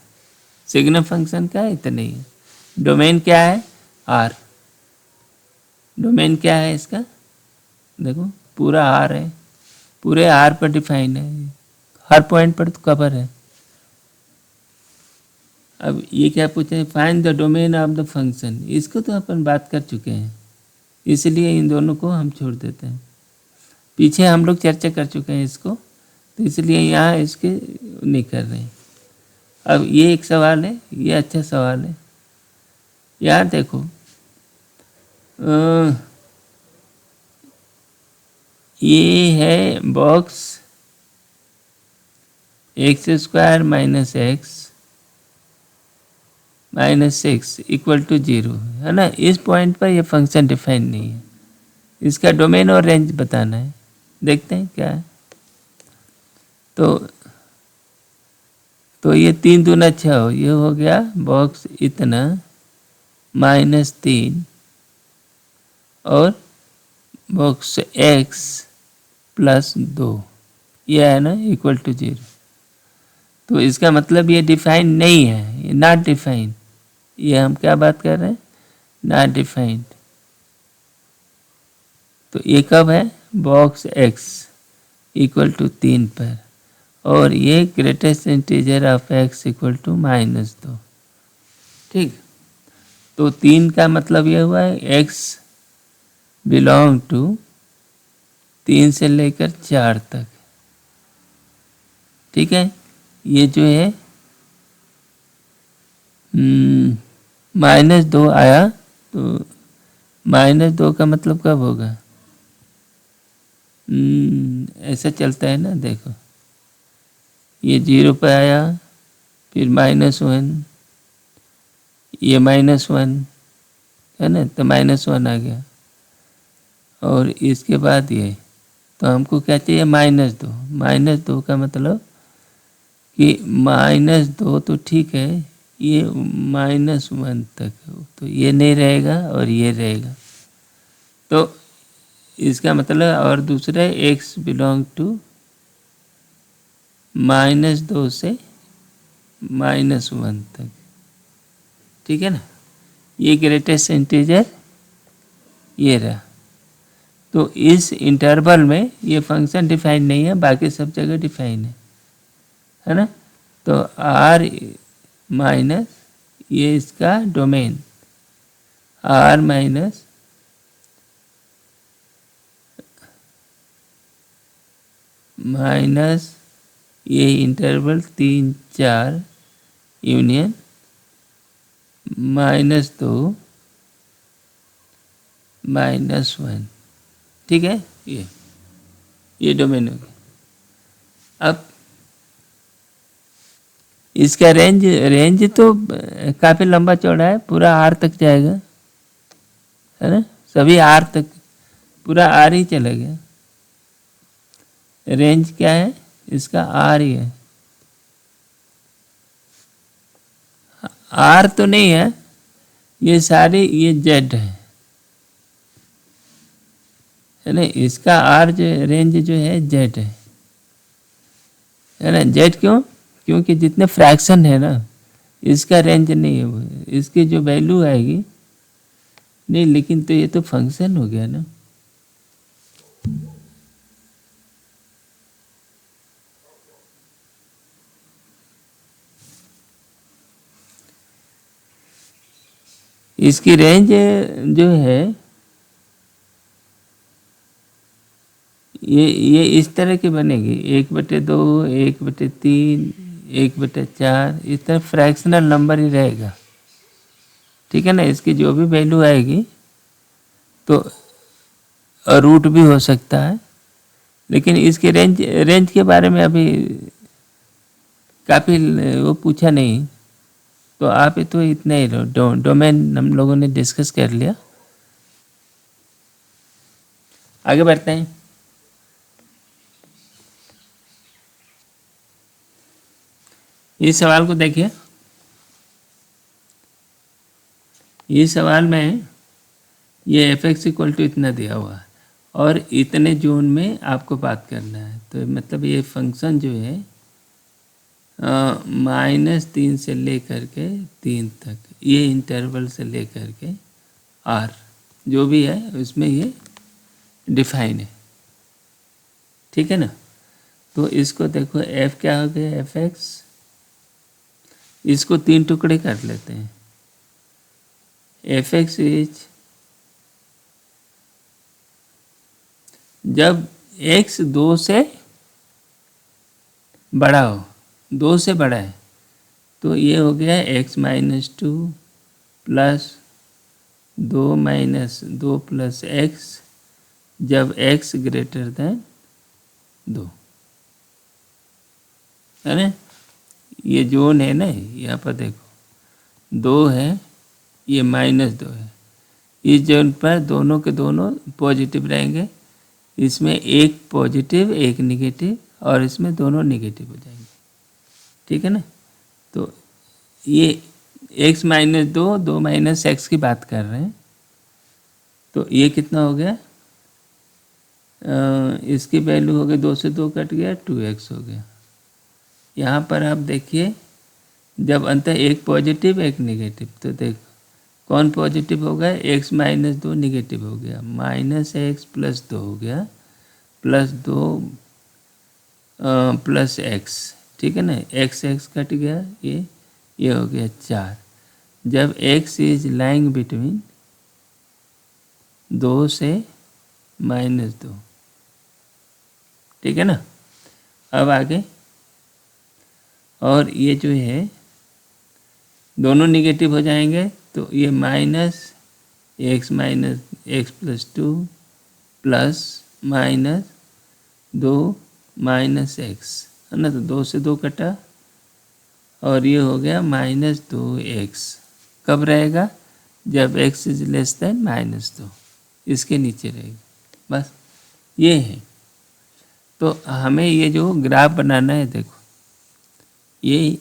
सिग्नम फंक्शन का इतना ही है। डोमेन क्या है, आर। डोमेन क्या है इसका, देखो पूरा आर है, पूरे आर पर डिफाइन है, हर पॉइंट पर तो कवर है। अब ये क्या पूछे हैं, find the domain of the function, इसको तो अपन बात कर चुके हैं, इसलिए इन दोनों को हम छोड़ देते हैं, पीछे हम लोग चर्चा कर चुके हैं इसको, तो इसलिए यहाँ इसके नहीं कर रहे हैं। अब ये एक सवाल है, ये अच्छा सवाल है यार, देखो ये है बॉक्स x² - x -6 = 0, है ना। इस पॉइंट पर ये फंक्शन डिफाइन नहीं है, इसका डोमेन और रेंज बताना है, देखते हैं क्या है। तो ये 3 दूना 6, ये हो गया बॉक्स इतना -3 और बॉक्स x + 2, ये है ना = 0। तो इसका मतलब ये डिफाइन नहीं है, ये नॉट डिफाइन, ये हम क्या बात कर रहे हैं, नॉट डिफाइंड। तो ये कब है, बॉक्स x इक्वल टू 3 पर, और ये greatest integer of x equal to -2। ठीक, तो 3 का मतलब ये हुआ है x बिलोंग टू 3 से लेकर 4 तक। ठीक है, ये जो है -2 आया, तो -2 का मतलब कब होगा, ऐसा चलता है ना, देखो ये 0 पे आया, फिर -1, ये -1 है ना, तो -1 आ गया, और इसके बाद ये, तो हमको क्या चाहिए, -2। -2 का मतलब कि -2 तो ठीक है, ये -1 तक, तो ये नहीं रहेगा और ये रहेगा, तो इसका मतलब, और दूसरा x बिलोंग टू -2 से -1 तक। ठीक है ना, ये ग्रेटेस्ट इंटीजर ये रहा। तो इस इंटरवल में ये फंक्शन डिफाइन नहीं है, बाकी सब जगह डिफाइन है ना। तो r माइनस ये इसका डोमेन, r माइनस ये इंटरवल 3 4 यूनियन -2 -1। ठीक है, ये डोमेन हो गया। अब इसका रेंज तो काफ़ी लंबा चौड़ा है, पूरा आर तक जाएगा, है ना, सभी आर तक, पूरा आर ही चला गया। रेंज क्या है इसका, आर ही है, आर तो नहीं है, ये सारे ये जेड है ना, इसका आर जो रेंज जो है जेड है ना। जेड क्यों, क्योंकि जितने फ्रैक्शन है ना, इसका रेंज नहीं है, वो इसकी जो वैल्यू आएगी नहीं, लेकिन तो ये तो फंक्शन हो गया ना। इसकी रेंज जो है ये इस तरह की बनेगी, 1/2, 1/3, 1/4, इस तरह फ्रैक्शनल नंबर ही रहेगा। ठीक है ना, इसकी जो भी वैल्यू आएगी तो रूट भी हो सकता है, लेकिन इसके रेंज के बारे में अभी काफ़ी वो पूछा नहीं, तो आप तो इतना ही डोमेन हम लोगों ने डिस्कस कर लिया। आगे बढ़ते हैं। इस सवाल को देखिए, इस सवाल में ये f(x) इक्वल टू इतना दिया हुआ है, और इतने जोन में आपको बात करना है, तो मतलब ये फंक्शन जो है -3 से लेकर के 3 तक, ये इंटरवल से लेकर के r जो भी है उसमें ये डिफाइन है। ठीक है ना, तो इसको देखो, f क्या हो गया, f(x), इसको 3 टुकड़े कर लेते हैं। f(x) इज, जब x 2 से बड़ा हो, 2 से बड़ा है, तो ये हो गया x -2 प्लस 2 - 2 प्लस x, जब x ग्रेटर देन 2, है ना। ये जोन है ना, यहाँ पर देखो 2 है, ये -2 है, इस जोन पर दोनों के दोनों पॉजिटिव रहेंगे, इसमें एक पॉजिटिव एक नेगेटिव, और इसमें दोनों नेगेटिव हो जाएंगे। ठीक है ना, तो ये x -2 2 - x की बात कर रहे हैं, तो ये कितना हो गया, इसकी वैल्यू हो गई, 2 से 2 कट गया, 2x हो गया। यहाँ पर आप देखिए जब अंतर एक पॉजिटिव एक नेगेटिव, तो देखो कौन पॉजिटिव हो गया, x माइनस 2 नेगेटिव हो गया, माइनस एक्स प्लस 2 हो गया, प्लस 2 प्लस एक्स, ठीक है ना, एक्स एक्स कट गया, ये हो गया 4। जब x इज लाइंग बिटवीन 2 से माइनस 2, ठीक है ना। अब आगे, और ये जो है दोनों निगेटिव हो जाएंगे, तो ये minus x plus 2 plus minus 2 minus x, है ना, तो 2 से 2 कटा, और ये हो गया माइनस 2x। कब रहेगा, जब x is less than minus 2, इसके नीचे रहेगा, बस ये है। तो हमें ये जो ग्राफ बनाना है, देखो ये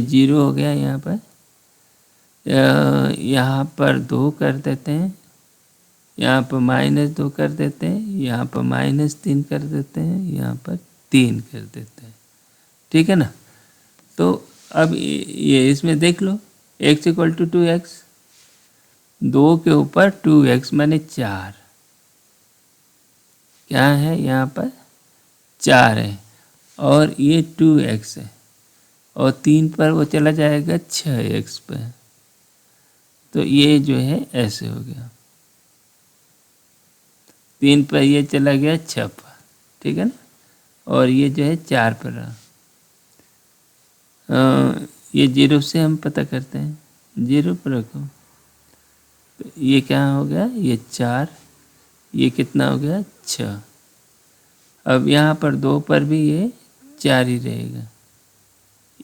0 हो गया, यहाँ पर 2 कर देते हैं, यहाँ पर माइनस 2 कर देते हैं, यहाँ पर माइनस 3 कर देते हैं, यहाँ पर 3 कर देते हैं, ठीक है ना। तो अब ये इसमें देख लो, x इक्वल टू 2x, 2 के ऊपर 2x माने 4, क्या है यहाँ पर 4 है, और ये 2x है, और 3 पर वो चला जाएगा 6x पर, तो ये जो है ऐसे हो गया, 3 पर ये चला गया 6 पर, ठीक है ना, और ये जो है 4 पर रहा। ये 0 से हम पता करते हैं, 0 पर रखो, तो ये क्या हो गया, ये 4, ये कितना हो गया 6। अब यहाँ पर 2 पर भी ये 4 ही रहेगा,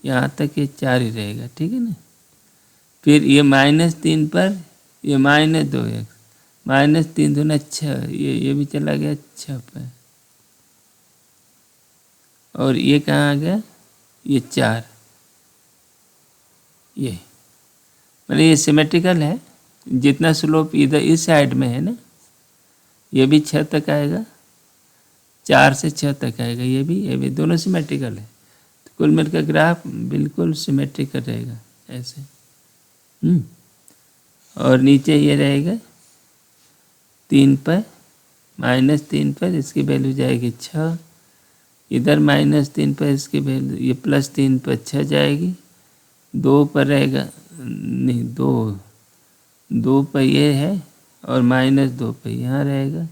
यहाँ तक ये 4 ही रहेगा, ठीक है ना। फिर ये माइनस 3 पर ये माइनस 2x, माइनस 3 दूना 6, ये भी चला गया 6 पर, और ये कहाँ आ गया, ये 4, ये मतलब ये सिमेट्रिकल है, जितना स्लोप इधर इस साइड में है ना, ये भी 6 तक आएगा, 4 से 6 तक आएगा, ये भी दोनों सिमेट्रिकल है, तो कुल मिलकर ग्राफ बिल्कुल सिमेट्रिकल रहेगा ऐसे। और नीचे ये रहेगा 3 पर, माइनस 3 पर इसकी वैल्यू जाएगी 6, इधर माइनस 3 पर इसकी वैल्यू, ये प्लस 3 पर 6 जाएगी, 2 पर रहेगा, नहीं 2 पर ये है, और माइनस 2 पर यहाँ रहेगा,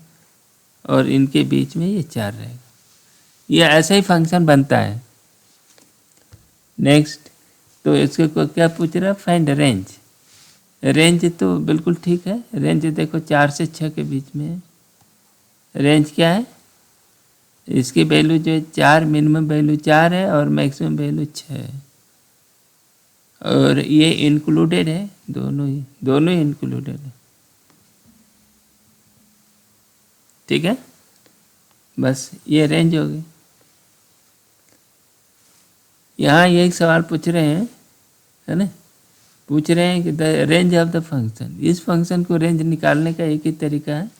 और इनके बीच में ये 4 रहेगा। ये ऐसा ही फंक्शन बनता है। नेक्स्ट, तो इसके को क्या पूछ रहा है, फाइंड रेंज। रेंज तो बिल्कुल ठीक है, रेंज देखो 4 से 6 के बीच में है। रेंज क्या है, इसकी वैल्यू जो है 4, मिनिमम वैल्यू 4 है और मैक्सिमम वैल्यू 6 है, और ये इंक्लूडेड है, दोनों ही इंक्लूडेड है, ठीक है। बस ये रेंज होगी। यहाँ ये एक सवाल पूछ रहे हैं, है ना, पूछ रहे हैं कि the range of the function. इस फंक्शन को रेंज निकालने का एक ही तरीका है,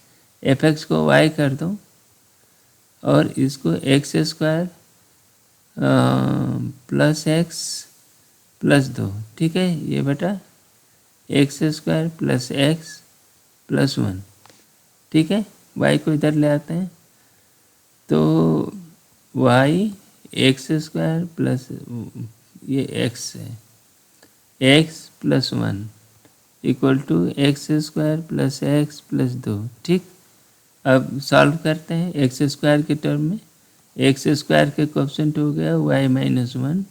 f(x) को y कर दो, और इसको x² प्लस x प्लस 2, ठीक है, ये बेटा x² प्लस x प्लस 1, ठीक है। y को इधर ले आते हैं, तो y x² प्लस ये x है, x plus 1 equal to x² plus x plus 2, ठीक। अब सॉल्व करते हैं x² के टर्म में, x² के कोएफिशिएंट हो गया y माइनस 1,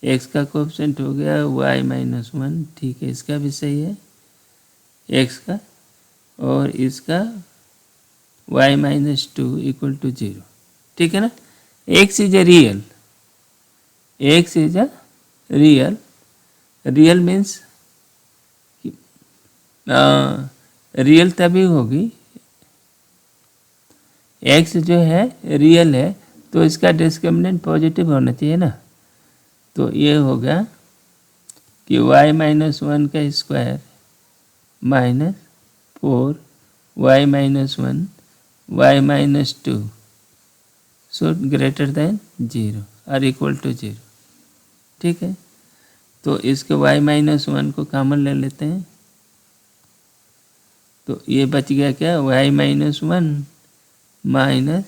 x का कोएफिशिएंट हो गया y माइनस 1, ठीक है, इसका भी सही है x का, और इसका y माइनस 2 इक्वल टू 0, ठीक है ना। x is a real, x is a real, real means real तभी होगी, x जो है रियल है, तो इसका डिस्क्रिमिनेंट पॉजिटिव होना चाहिए ना। तो ये होगा कि y माइनस 1 का square minus 4 y minus 1 y minus 2 should greater than 0 और इक्वल टू 0, ठीक है। तो इसके y-1 को कॉमन ले लेते हैं, तो ये बच गया क्या, y-1 minus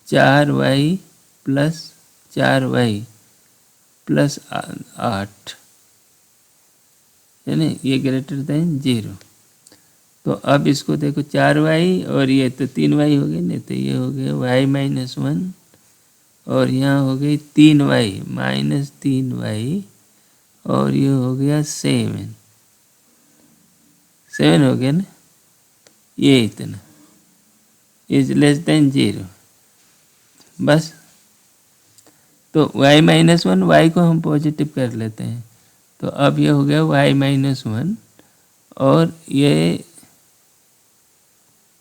4y plus 4y plus 8, है ना, ये ग्रेटर देन 0। तो अब इसको देखो 4y और ये तो 3y हो गए नहीं, तो ये हो गया y-1 और यहाँ हो गई 3y माइनस 3y और ये हो गया 7 हो गया ना, ये इतना इज लेस देन 0 बस। तो y-1 y को हम पॉजिटिव कर लेते हैं, तो अब ये हो गया y-1 और ये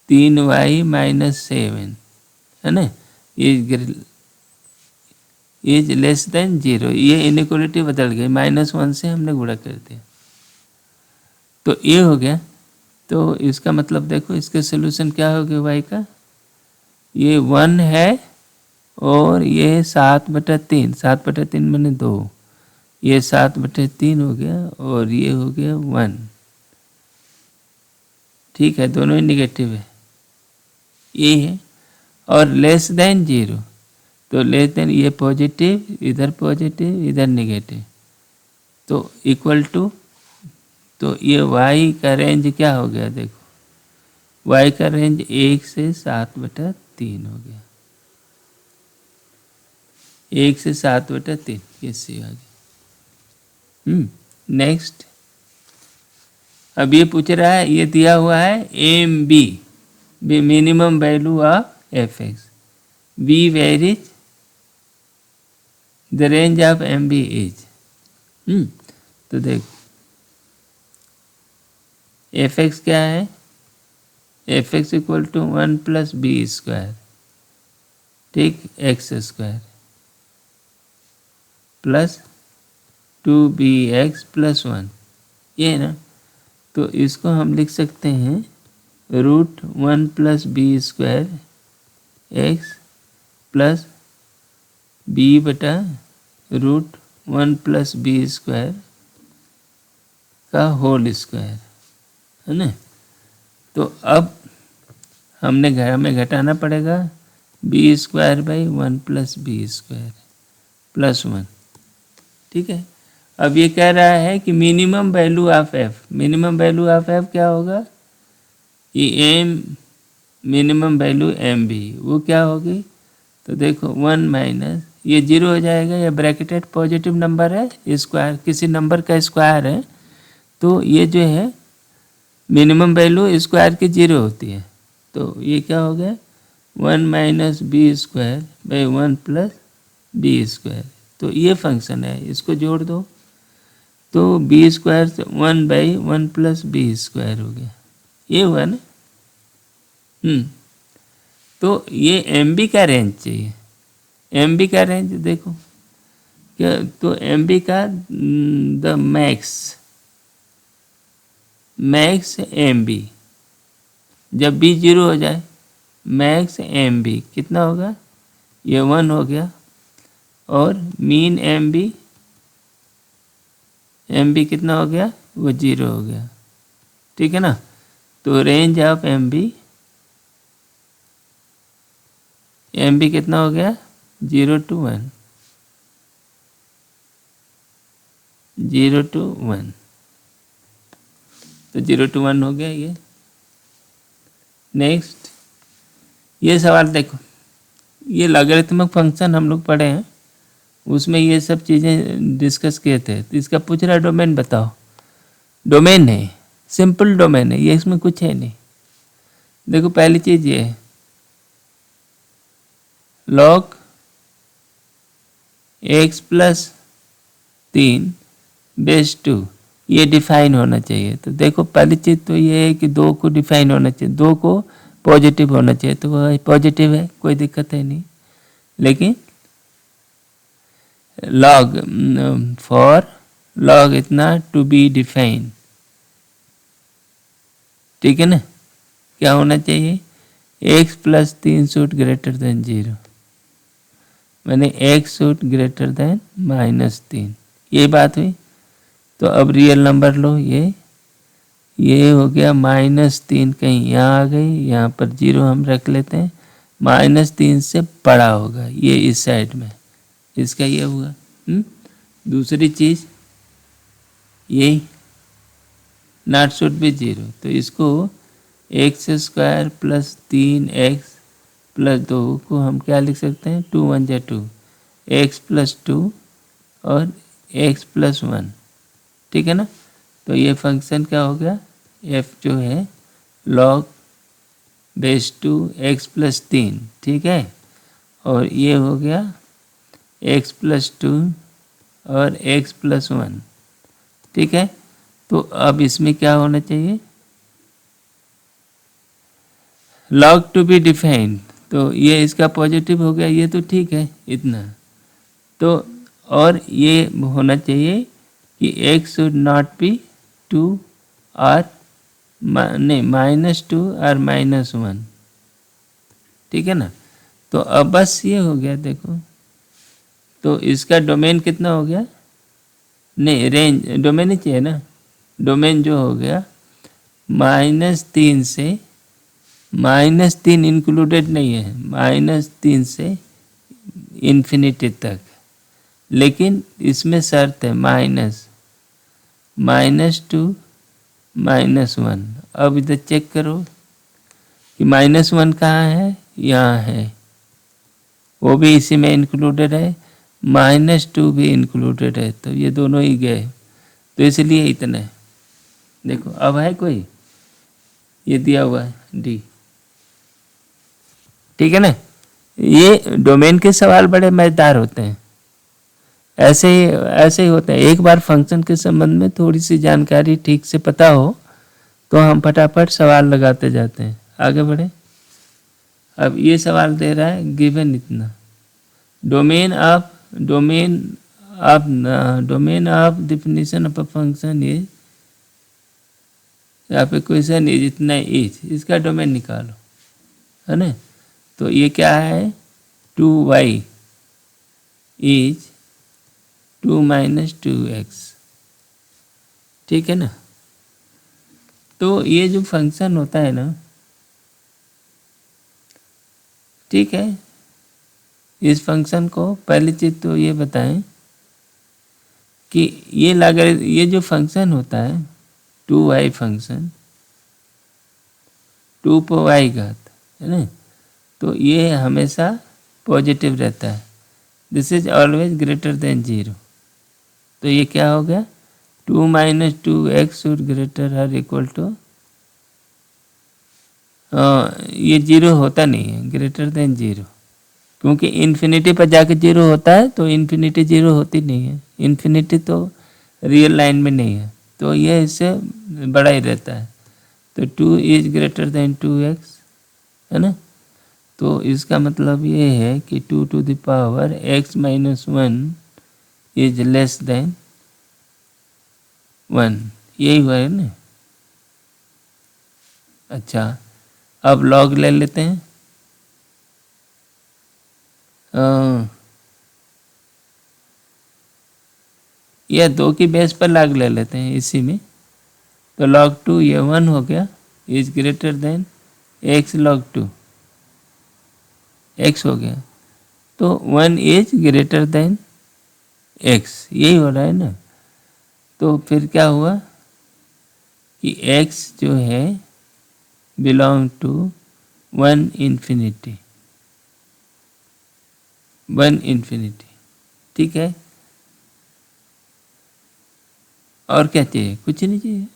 3y माइनस 7, है ना, इज लेस देन 0। ये इनइक्वालिटी बदल गई, -1 से हमने गुणा कर दिया, तो ये हो गया। तो इसका मतलब देखो इसका सोल्यूशन क्या हो गया y का, ये 1 है और ये 7/3, 7/3 मैंने 2, ये 7/3 हो गया और ये हो गया 1, ठीक है, दोनों ही निगेटिव है, ये है। और लेस देन 0, तो लेस देन ये पॉजिटिव इधर निगेटिव, तो इक्वल टू, तो ये y का रेंज क्या हो गया, देखो y का रेंज 1 से 7/3 हो गया, 1 से 7/3, ये सी आ गया। नेक्स्ट, अब ये पूछ रहा है, ये दिया हुआ है m b minimum value of f x, b varies the range of m b is, तो देखो एफ एक्स क्या है, F X equal to 1 + b², ठीक, x² प्लस 2bx + 1, ये है ना। तो इसको हम लिख सकते हैं √1 + b² x plus b/√1 + b² का होल स्क्वायर, है ना। तो अब हमें घटाना पड़ेगा b²/1 + b² + 1, ठीक है। अब ये कह रहा है कि minimum value of f, minimum value of F क्या होगा, ये m minimum value m b, वो क्या होगी, तो देखो 1 माइनस ये 0 हो जाएगा, या ब्रैकेटेड पॉजिटिव नंबर है, स्क्वायर किसी नंबर का स्क्वायर है, तो ये जो है मिनिमम वैल्यू स्क्वायर की 0 होती है, तो ये क्या हो गया 1 - b²/1 + b², तो ये फंक्शन है, इसको जोड़ दो, तो b² से 1/1 + b² हो गया, ये हुआ ना। तो ये एम बी का रेंज चाहिए, एम बी का रेंज देखो क्या, तो एम बी का द मैक्स एम बी, जब b 0 हो जाए, मैक्स एम बी कितना होगा, ये 1 हो गया, और मीन एम बी कितना हो गया, वो 0 हो गया, ठीक है ना। तो रेंज ऑफ एम बी कितना हो गया, 0 to 1, 0 to 1, तो 0 to 1 हो गया ये। नेक्स्ट, ये सवाल देखो, ये लॉगरिथमिक फंक्शन हम लोग पढ़े हैं, उसमें ये सब चीज़ें डिस्कस किए थे। तो इसका पूछ रहा डोमेन बताओ, डोमेन है, सिंपल डोमेन है ये, इसमें कुछ है नहीं। देखो पहली चीज़ ये है, log x + 3 बेस 2, ये डिफाइन होना चाहिए। तो देखो पहली चीज़ तो ये है कि 2 को डिफाइन होना चाहिए, 2 को पॉजिटिव होना चाहिए, तो वह पॉजिटिव है, कोई दिक्कत है नहीं। लेकिन log फॉर log इतना टू बी डिफाइन, ठीक है ना, क्या होना चाहिए, x + 3 शुड ग्रेटर देन 0, मैंने x शुड ग्रेटर देन -3, ये बात हुई। तो अब रियल नंबर लो, ये हो गया -3, कहीं यहाँ आ गई, यहाँ पर 0 हम रख लेते हैं, -3 से बड़ा होगा ये इस साइड में, इसका ये हुआ। दूसरी चीज़ यही नॉट शुड बी 0, तो इसको x² + 3x + 2 को हम क्या लिख सकते हैं, 2 1 जा 2, x + 2 और x + 1, ठीक है ना। तो ये फंक्शन क्या हो गया, f जो है log2 x + 3, ठीक है, और ये हो गया x + 2 और x + 1, ठीक है। तो अब इसमें क्या होना चाहिए, log टू बी डिफाइंड, तो ये इसका पॉजिटिव हो गया, ये तो ठीक है इतना। तो और ये होना चाहिए कि x शुड नॉट बी 2 और नहीं -2 और -1, ठीक है ना। तो अब बस ये हो गया, देखो तो इसका डोमेन कितना हो गया, नहीं रेंज, डोमेन ही चाहिए ना, डोमेन जो हो गया -3 से, -3 इंक्लूडेड नहीं है, -3 से इन्फिनिटी तक, लेकिन इसमें शर्त है -2 -1। अब इधर चेक करो कि -1 कहाँ है, यहाँ है, वो भी इसी में इंक्लूडेड है, -2 भी इंक्लूडेड है, तो ये दोनों ही गए, तो इसलिए इतना है। देखो अब है कोई, ये दिया हुआ है D, ठीक है ना। ये डोमेन के सवाल बड़े मजेदार होते हैं, ऐसे ही होते हैं। एक बार फंक्शन के संबंध में थोड़ी सी जानकारी ठीक से पता हो तो हम फटाफट सवाल लगाते जाते हैं। आगे बढ़े। अब ये सवाल दे रहा है गिवन इतना, domain of definition of a function is, यहाँ पे क्वेश्चन इज इतना इज, इसका डोमेन निकालो, है ना। तो ये क्या है, 2y इज 2 - 2x, ठीक है ना। तो ये जो फंक्शन होता है ना, ठीक है, इस फंक्शन को पहली चीज तो ये बताएं कि ये जो फंक्शन होता है 2y फंक्शन, 2 पर y घात, है ना, तो ये हमेशा पॉजिटिव रहता है, this is always greater than 0। तो ये क्या हो गया, 2 - 2x शुड ग्रेटर और इक्वल टू, ये 0 होता नहीं है, ग्रेटर देन 0, क्योंकि इन्फिनिटी पर जाके 0 होता है, तो इन्फिनिटी 0 होती नहीं है, इन्फिनिटी तो रियल लाइन में नहीं है, तो ये इससे बड़ा ही रहता है। तो 2 इज ग्रेटर देन 2x, है ना। तो इसका मतलब ये है कि 2 to the power x - 1 is less than 1, यही हुआ है ना। अच्छा, अब लॉग ले लेते हैं, यह 2 की बेस पर लॉग ले लेते हैं इसी में, तो log 2 ये 1 हो गया, is greater then x log 2, x हो गया, तो 1 इज ग्रेटर देन x, यही हो रहा है ना। तो फिर क्या हुआ कि x जो है बिलोंग टू 1 इन्फिनिटी, 1 इन्फिनिटी, ठीक है। और क्या चाहिए, कुछ नहीं चाहिए।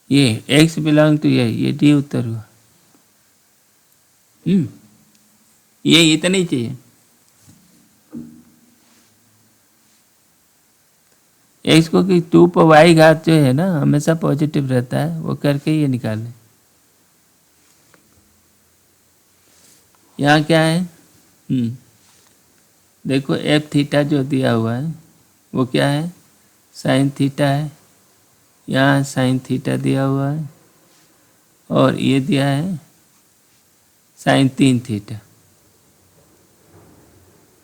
ये x बिलोंग टू ये D उत्तर हुआ। ये इतना ही चाहिए। x को कि 2 पर y घात जो है ना हमेशा पॉजिटिव रहता है, वो करके ये निकालें। यहाँ क्या है, देखो एफ थीटा जो दिया हुआ है वो क्या है, साइन थीटा है, यहाँ साइन थीटा दिया हुआ है, और ये दिया है साइन 3 थीटा,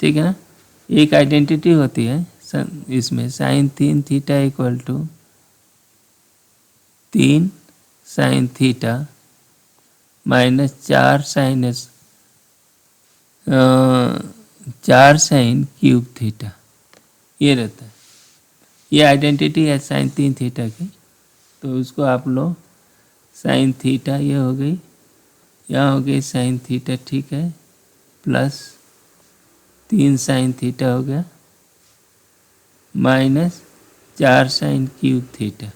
ठीक है ना। एक आइडेंटिटी होती है इसमें sine 3 theta equal to 3 sine theta minus 4 sine cube theta, ये रहता है। ये आइडेंटिटी है साइन 3 थीटा की, तो उसको आप लो साइन थीटा, ये हो गई, यहाँ हो गई साइन थीटा, ठीक है, प्लस 3 साइन थीटा हो गया माइनस 4 साइन क्यूब थीटा,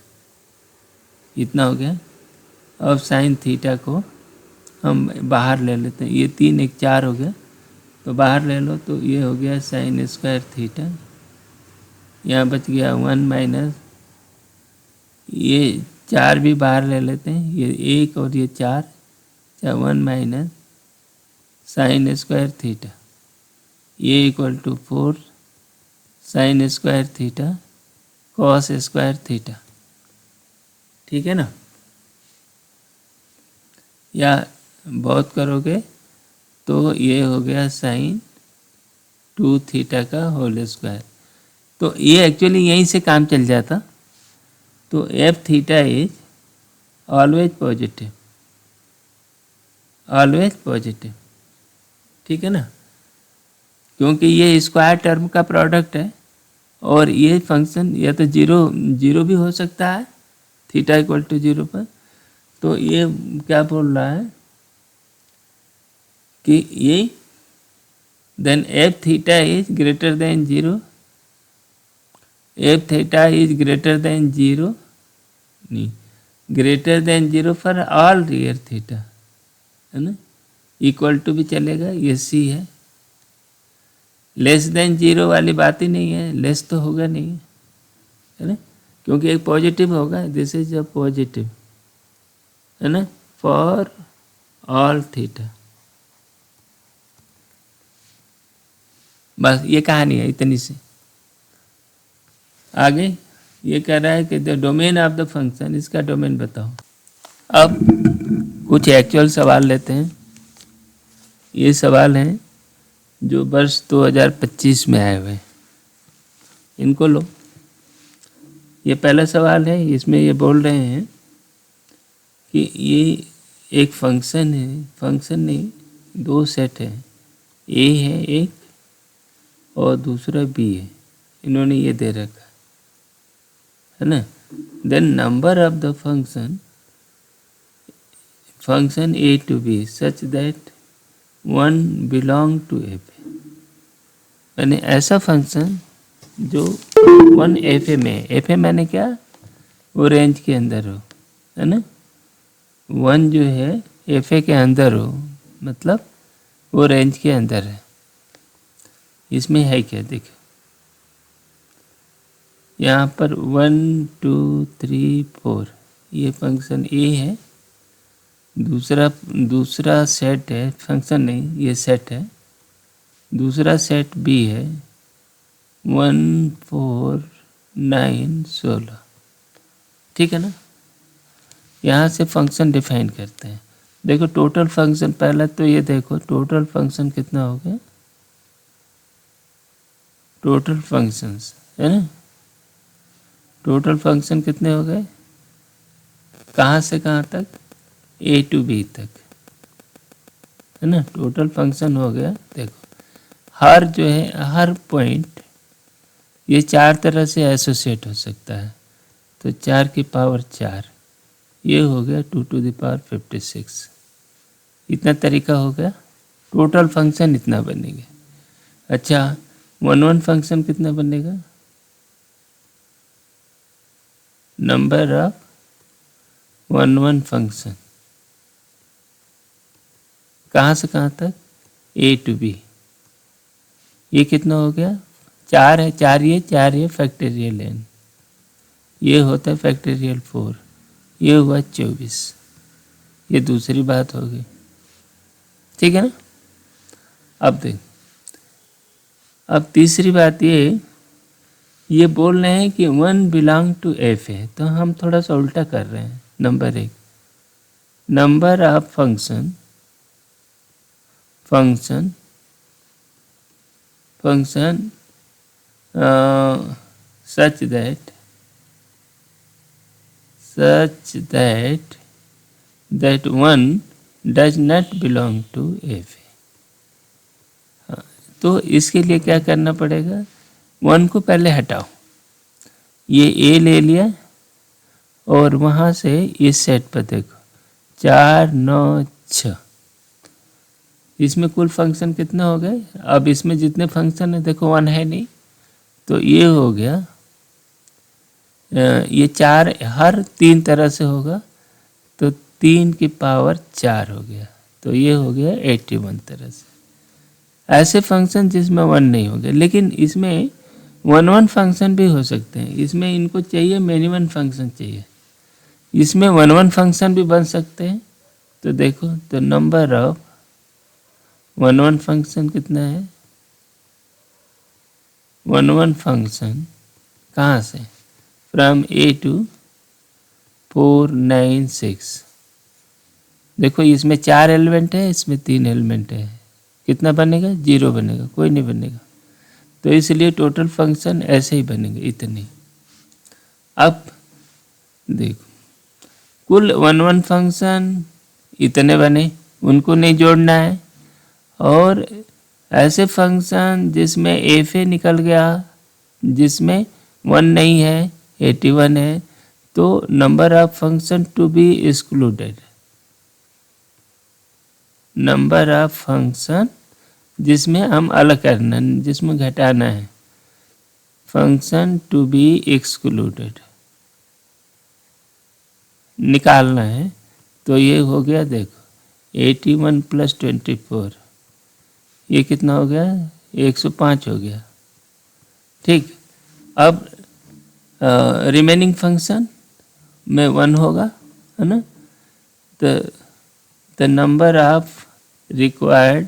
इतना हो गया। अब साइन थीटा को हम बाहर ले लेते हैं, ये 3 1 4 हो गया, तो बाहर ले लो, तो ये हो गया साइन स्क्वायर थीटा, यहाँ बच गया 1 माइनस, ये 4 भी बाहर ले लेते हैं, ये 1 और ये 4, 1 माइनस साइन स्क्वायर थीटा, ये equal to 4 sine square theta cos square theta, ठीक है ना। या बहुत करोगे तो ये हो गया साइन 2 थीटा का होल स्क्वायर। तो ये एक्चुअली यहीं से काम चल जाता। तो F theta is always positive, always positive, ठीक है ना, क्योंकि ये स्क्वायर टर्म का प्रोडक्ट है और ये फंक्शन या तो जीरो भी हो सकता है थीटा इक्वल टू 0 पर। तो ये क्या बोल रहा है कि ये then f theta is greater than 0, f theta is greater than 0, नहीं, greater than 0 for all real theta, है ना, इक्वल टू भी चलेगा, ये सी है। लेस देन 0 वाली बात ही नहीं है, लेस तो होगा नहीं, है ना, क्योंकि एक पॉजिटिव होगा, दिस इज अ पॉजिटिव, है ना, फॉर ऑल थीटा। बस ये कहानी है, इतनी सी। आगे ये कह रहा है कि the domain of the function, इसका डोमेन बताओ। अब कुछ एक्चुअल सवाल लेते हैं। ये सवाल हैं जो वर्ष 2025 में आए हुए हैं, इनको लो। ये पहला सवाल है, इसमें ये बोल रहे हैं कि ये एक फंक्शन है, फंक्शन नहीं, दो सेट है, ए है एक और दूसरा बी है, इन्होंने ये दे रखा है ना। Then number of the function a to b such that 1 belong to f, यानी ऐसा फंक्शन जो 1 एफ ए में, एफ ए मैंने क्या, वो रेंज के अंदर हो, है ना, 1 जो है एफ ए के अंदर हो, मतलब वो रेंज के अंदर है। इसमें है क्या, देखो यहाँ पर 1 2 3 4 ये फंक्शन ए है, दूसरा सेट है, फंक्शन नहीं ये सेट है, दूसरा सेट बी है 1 4 9 16, ठीक है ना। यहाँ से फंक्शन डिफाइन करते हैं। देखो टोटल फंक्शन, पहला तो ये देखो टोटल फंक्शन कितना हो गया, टोटल फंक्शंस, है ना, टोटल फंक्शन कितने हो गए, कहाँ से कहाँ तक, ए टू बी तक, है ना, टोटल फंक्शन हो गया। देखो हर जो है, हर पॉइंट ये 4 तरह से एसोसिएट हो सकता है, तो 4 की पावर 4, ये हो गया 2 टू द पावर 56, इतना तरीका हो गया। टोटल फंक्शन इतना बनेगा। अच्छा 1 फंक्शन कितना बनेगा, नंबर ऑफ 1 फंक्शन कहाँ से कहाँ तक, ए टू बी, ये कितना हो गया, 4 है, 4 ये फैक्टोरियल n, ये होता है फैक्टोरियल 4, ये हुआ 24, ये दूसरी बात हो गई, ठीक है ना। अब देख, अब तीसरी बात ये बोल रहे हैं कि 1 बिलोंग टू एफ है, तो हम थोड़ा सा उल्टा कर रहे हैं। Number 1, number of function function such that one does not belong to f। तो इसके लिए क्या करना पड़ेगा, 1 को पहले हटाओ, ये a ले लिया और वहाँ से इस सेट पर देखो 4 9 6, इसमें कुल फंक्शन कितने हो गए। अब इसमें जितने फंक्शन है देखो 1 है नहीं, तो ये हो गया, ये 4 हर 3 तरह से होगा, तो 3 की पावर 4 हो गया, तो ये हो गया 81 तरह से। ऐसे फंक्शन जिसमें 1 नहीं हो गया, लेकिन इसमें 1 फंक्शन भी हो सकते हैं। इसमें इनको चाहिए मेनी 1 फंक्शन चाहिए, इसमें 1 फंक्शन भी बन सकते हैं। तो देखो, तो नंबर ऑफ 1 फंक्शन कितना है, 1 फंक्शन कहाँ से, फ्रॉम a to 4 9 6। देखो इसमें 4 एलिमेंट है, इसमें 3 एलिमेंट है, कितना बनेगा, 0 बनेगा, कोई नहीं बनेगा। तो इसलिए टोटल फंक्शन ऐसे ही बनेंगे, इतने। अब देखो कुल 1 फंक्शन इतने बने, उनको नहीं जोड़ना है। और ऐसे फंक्शन जिसमें एफ ए निकल गया, जिसमें 1 नहीं है, 81 है, तो number of function to be excluded, number of function जिसमें हम अलग करना, जिसमें घटाना है, फंक्शन टू बी एक्सक्लूडेड निकालना है। तो ये हो गया, देखो 81 + 24, ये कितना हो गया, 105 हो गया। ठीक, अब रिमेनिंग फंक्शन में 1 होगा, है ना। The number of required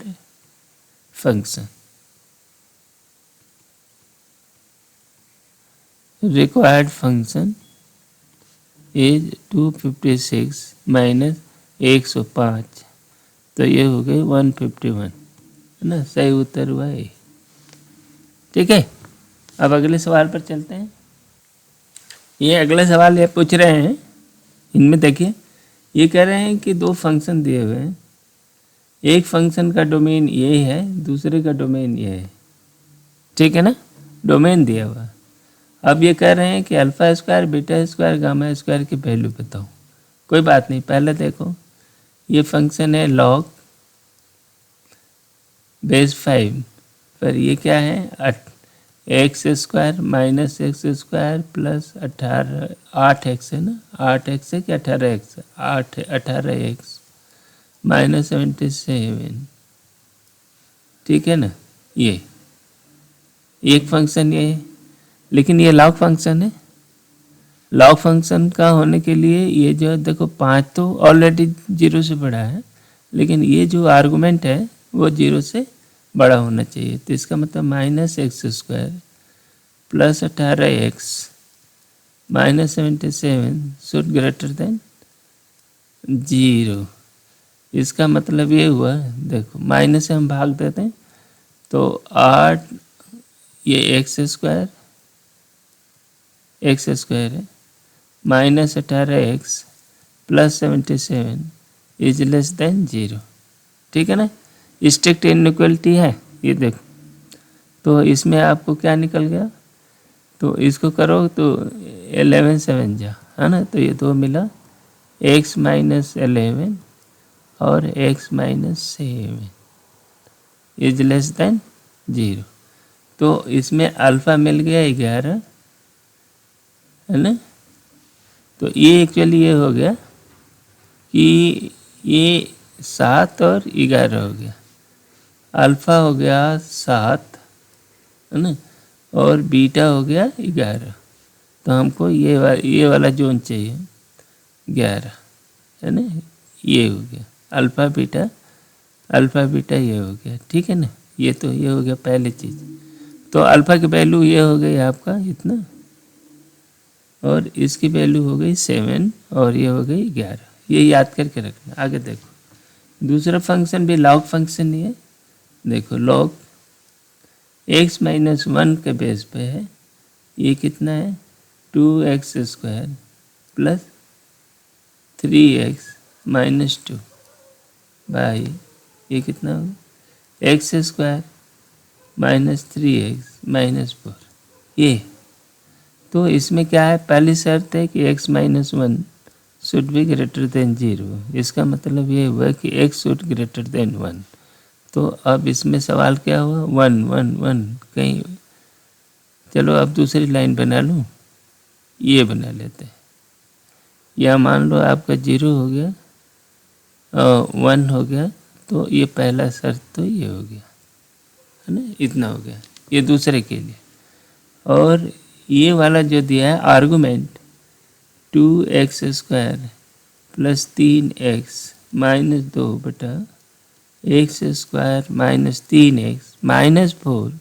function, required function is 256 - 105, तो ये हो गई 151, है ना। सही उत्तर हुआ है। ठीक है, अब अगले सवाल पर चलते हैं। ये अगले सवाल ये पूछ रहे हैं, इनमें देखिए ये कह रहे हैं कि 2 फंक्शन दिए हुए हैं, एक फंक्शन का डोमेन ये है, दूसरे का डोमेन ये है, ठीक है ना, डोमेन दिया हुआ। अब ये कह रहे हैं कि alpha square, beta square, gamma square की वैल्यू बताओ। कोई बात नहीं, पहले देखो ये फंक्शन है log बेस 5 पर, ये क्या है, x square minus x square plus 8x है ना, 8x है कि 18x, 18x माइनस 77, ठीक है ना। ये एक फंक्शन ये है, लेकिन ये लॉग फंक्शन है। लॉग फंक्शन का होने के लिए ये जो है देखो 5 तो ऑलरेडी 0 से बड़ा है, लेकिन ये जो आर्गुमेंट है वो 0 से बड़ा होना चाहिए। तो इसका मतलब minus x square plus 18x minus 77 should greater than 0। इसका मतलब ये हुआ, देखो माइनस से हम भाग देते हैं तो 8, ये एक्स स्क्वायर है minus 18x plus 77 is less than 0, ठीक है ना। स्ट्रिक्ट इनइक्वालिटी है ये देखो, तो इसमें आपको क्या निकल गया, तो इसको करो तो 11 7 जा, है ना, तो ये 2 मिला, x माइनस 11 और x minus 7 is less than 0। तो इसमें अल्फ़ा मिल गया 11, है ना। तो ये एक्चुअली ये हो गया कि ये 7 और 11 हो गया, अल्फ़ा हो गया 7, है ना, और बीटा हो गया 11। तो हमको ये वाला जोन चाहिए 11, है ना, ये हो गया अल्फ़ा बीटा ये हो गया, ठीक है ना। ये तो ये हो गया पहली चीज़। तो अल्फ़ा की वैल्यू ये हो गई आपका इतना, और इसकी वैल्यू हो गई 7 और ये हो गई 11। ये याद करके रखना। आगे देखो दूसरा फंक्शन भी लॉग फंक्शन ही है, देखो log x माइनस 1 के बेस पे है, ये कितना है 2x² plus 3x minus 2 by ये कितना होगा x² माइनस 3x माइनस 4। ये तो इसमें क्या है, पहली शर्त है कि x minus 1 should be greater than 0। इसका मतलब ये हुआ कि x शुड ग्रेटर देन 1। तो अब इसमें सवाल क्या हुआ 1 1 1 कहीं। चलो अब दूसरी लाइन बना लूँ, ये बना लेते हैं। या मान लो आपका 0 हो गया और 1 हो गया, तो ये पहला शर्त तो ये हो गया है ना, इतना हो गया ये दूसरे के लिए। और ये वाला जो दिया है argument 2x² plus 3x minus 2 बटा x² minus 3x minus 4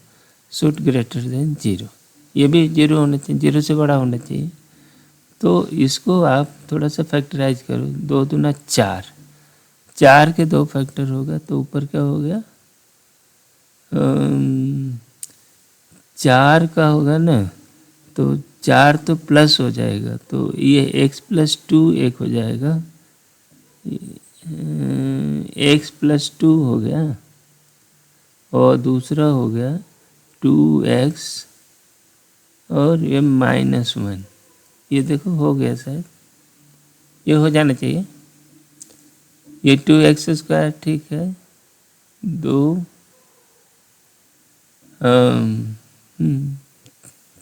should greater than 0। ये भी 0 होना चाहिए, 0 से बड़ा होना चाहिए। तो इसको आप थोड़ा सा फैक्टराइज करो, 2 दूना 4, 4 के 2 फैक्टर होगा तो ऊपर क्या हो गया 4 का होगा ना, तो 4 तो प्लस हो जाएगा, तो ये x प्लस 2 एक हो जाएगा, x प्लस 2 हो गया और दूसरा हो गया 2x और ये माइनस 1। ये देखो हो गया शायद, ये हो जाना चाहिए। ये 2x² ठीक है, 2